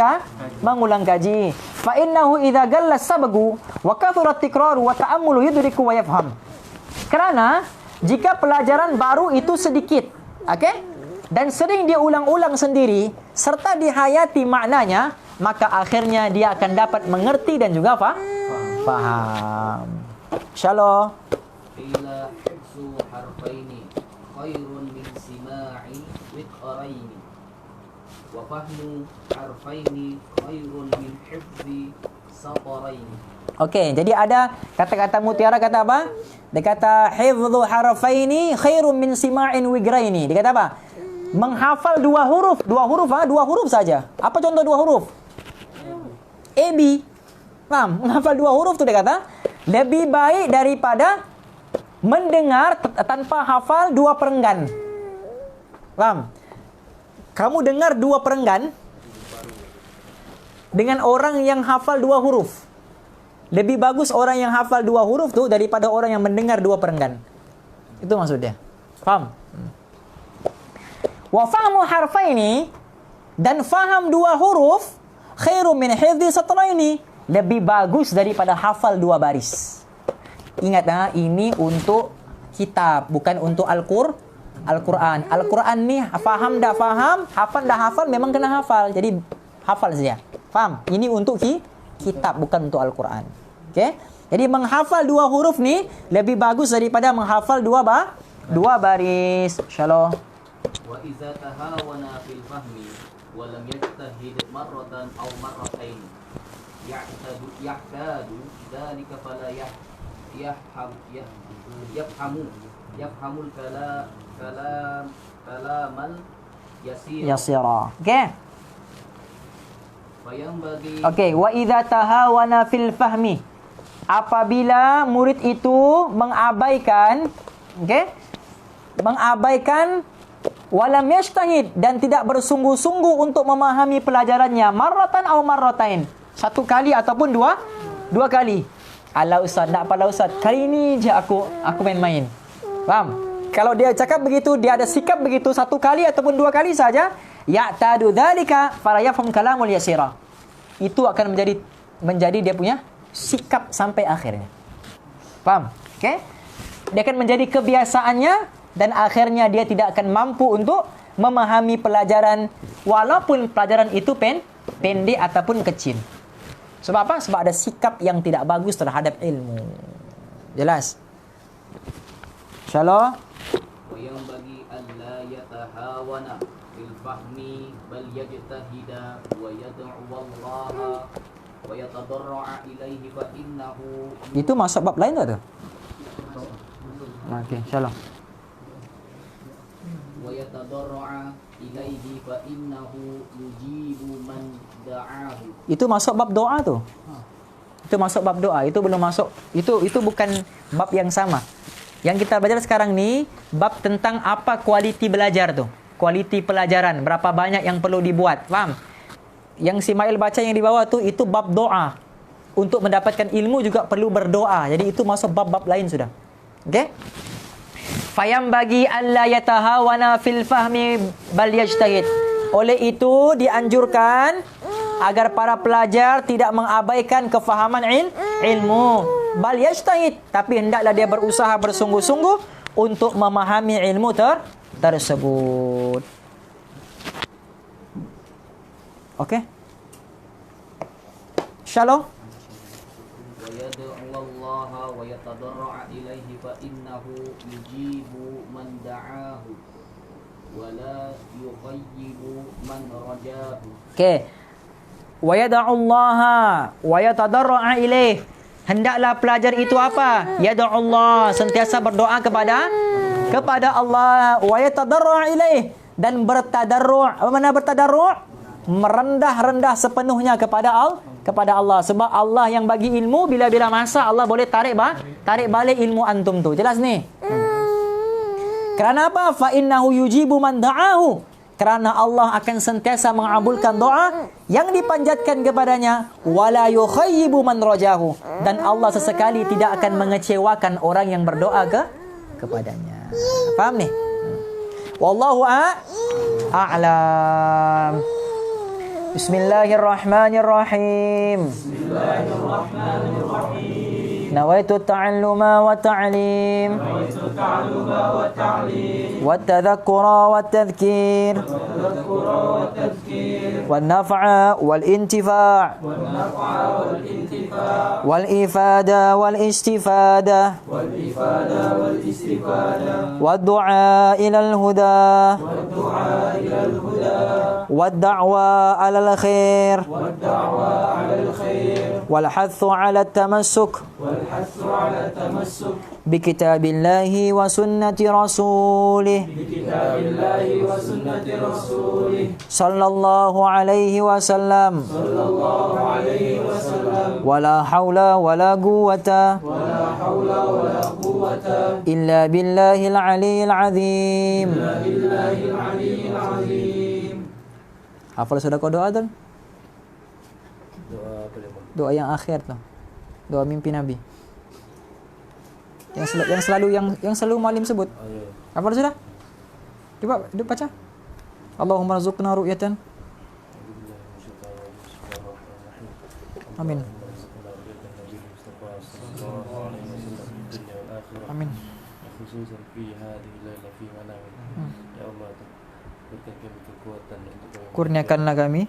kaji. Fa innahu idza galla sabgu wa kathura tiqrar wa ta'ammulu yudriku wa yafham. Kerana jika pelajaran baru itu sedikit, okey? Dan sering dia ulang-ulang sendiri serta dihayati maknanya, maka akhirnya dia akan dapat mengerti dan juga faham. Insyaallah. Qila hifzu harfaini khairun min sima'i wiqaraini wa fahmu harfaini khairun min hifzi sataraini. Okey, jadi ada kata-kata mutiara kata apa? Dia kata hifdhu harfaini khairun min sima'in wigraini. Dia kata apa? Menghafal dua huruf saja. Apa contoh dua huruf? A, B. Faham? Menghafal dua huruf tu dia kata lebih baik daripada mendengar tanpa hafal dua perenggan. Faham? Kamu dengar dua perenggan dengan orang yang hafal dua huruf. Lebih bagus orang yang hafal dua huruf tu daripada orang yang mendengar dua perenggan. Itu maksudnya. Faham? Wa fahmu harfaini, dan faham dua huruf khairum min hifdhi satraini, lebih bagus daripada hafal dua baris. Ingat ini untuk kitab, bukan untuk Al-Quran. Al-Quran ni faham dah faham, hafal dah hafal, memang kena hafal. Jadi hafal saja. Faham? Ini untuk kitab, bukan untuk Al-Quran. Okey? Jadi menghafal dua huruf ni lebih bagus daripada menghafal dua baris. Insyaallah. Wa idza tahawana fil fahmi wa lam yajtahid marratan aw marratain yahtadu dhalika fala yafhamul kalamal Yasira. Okey? Fayambagi Okey, wa idza tahawana fil fahmi, apabila murid itu mengabaikan, mengabaikan walam yastahid, dan tidak bersungguh-sungguh untuk memahami pelajarannya, marratan atau marratain, satu kali ataupun dua kali. Alah ustaz, tak apalah ustaz, kali ini je aku main-main. Faham? Kalau dia cakap begitu, dia ada sikap begitu satu kali ataupun dua kali saja, ya'tadu dzalika fala yafham kalamul yasira. Itu akan menjadi dia punya sikap sampai akhirnya. Faham? Okey? Dia akan menjadi kebiasaannya, dan akhirnya dia tidak akan mampu untuk memahami pelajaran walaupun pelajaran itu pendek ataupun kecil. Sebab apa? Sebab ada sikap yang tidak bagus terhadap ilmu. Jelas? Insyaallah. wa yang bagi alla yatahawana fil fahmi bal yajtahida wa yad'u wallaha wa yatadarra'a ilaihi fa innahu Itu masuk bab lain tak tu? Okey, insyaallah. wa yatadarra'a ilaihi fa innahu yujibu man da'ahu. Itu masuk bab doa tu. Itu masuk bab doa. Itu belum masuk. Itu bukan bab yang sama. Yang kita belajar sekarang ni bab tentang apa kualiti belajar tu. kualiti pelajaran, berapa banyak yang perlu dibuat. Faham? Yang Simail baca yang di bawah tu, itu bab doa. Untuk mendapatkan ilmu juga perlu berdoa. Jadi itu masuk bab-bab lain sudah. Okey? Fayam bagi alla yatahawana fil fahmi bal yajtahid. Oleh itu dianjurkan agar para pelajar tidak mengabaikan kefahaman ilmu. Bal yajtahid, tapi hendaklah dia berusaha bersungguh-sungguh untuk memahami ilmu tersebut. Okey? Shalom. ويدعو الله ويتضرع إليه فإنه يجيب من دعاه ولا يخيب من رجاه. Okey. Wa yad'ullaha wa yatadarra'a ilaih. Hendaklah pelajar itu apa? Yad'ullah, sentiasa berdoa kepada Allah, wa yatadarra'a ilaih, dan bertadarru'. Apa makna bertadarru'? Merendah-rendah sepenuhnya kepada Allah. Sebab Allah yang bagi ilmu, bila-bila masa Allah boleh tarik balik ilmu antum tu. Jelas ni? Kerana apa? Fa innahu yujibu man da'ahu. Kerana Allah akan sentiasa mengabulkan doa yang dipanjatkan kepadanya, wala yukhayyibu man rajahu, dan Allah sesekali tidak akan mengecewakan orang yang berdoa kepadanya. Faham ni? Wallahu a'lam. Bismillahirrahmanirrahim. نويت التعلم والتعليم والتذكر والتذكير والنفع والانتفاع والإفادة والاستفادة والدعاء إلى الهدى والدعوة على الخير والحث على التمسك بكتاب الله وسنة رسوله صلى الله عليه وسلم ولا حول ولا قوة إلا بالله العلي العظيم. Hafal sudah kau doa tu? Doa yang akhir tu. Doa mimpi Nabi. Yang selalu Muallim sebut. Hafal sudah? Coba baca. Allahumma rzuqna ru'yatan. Amin. Amin. Khususan fi hadhihi laila fi manami. Ya Allah, berikan kami kekuatan untuk kurniakanlah kami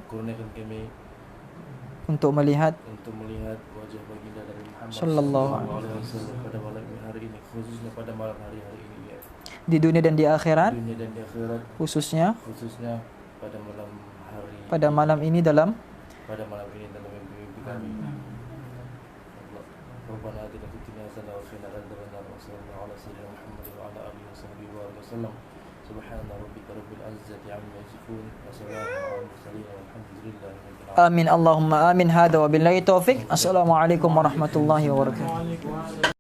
untuk melihat wajah baginda Nabi Muhammad sallallahu alaihi wasallam pada malam hari ini, khususnya pada malam hari ini ya. Di dunia dan di akhirat, khususnya pada malam ini dalam mimpi kami. Rabbana atina fid dunya hasanah wa qina adzabannar wa sallallahu ala sayyidina Muhammad wa ala alihi wa sahbihi wa sallam. Subhana rabbika rabbil izzati amma yasifun wa salamun alal mursalin walhamdulillahi rabbil alamin. Amin Allahumma amin. Hada wa billahi taufik. Assalamualaikum warahmatullahi wabarakatuh.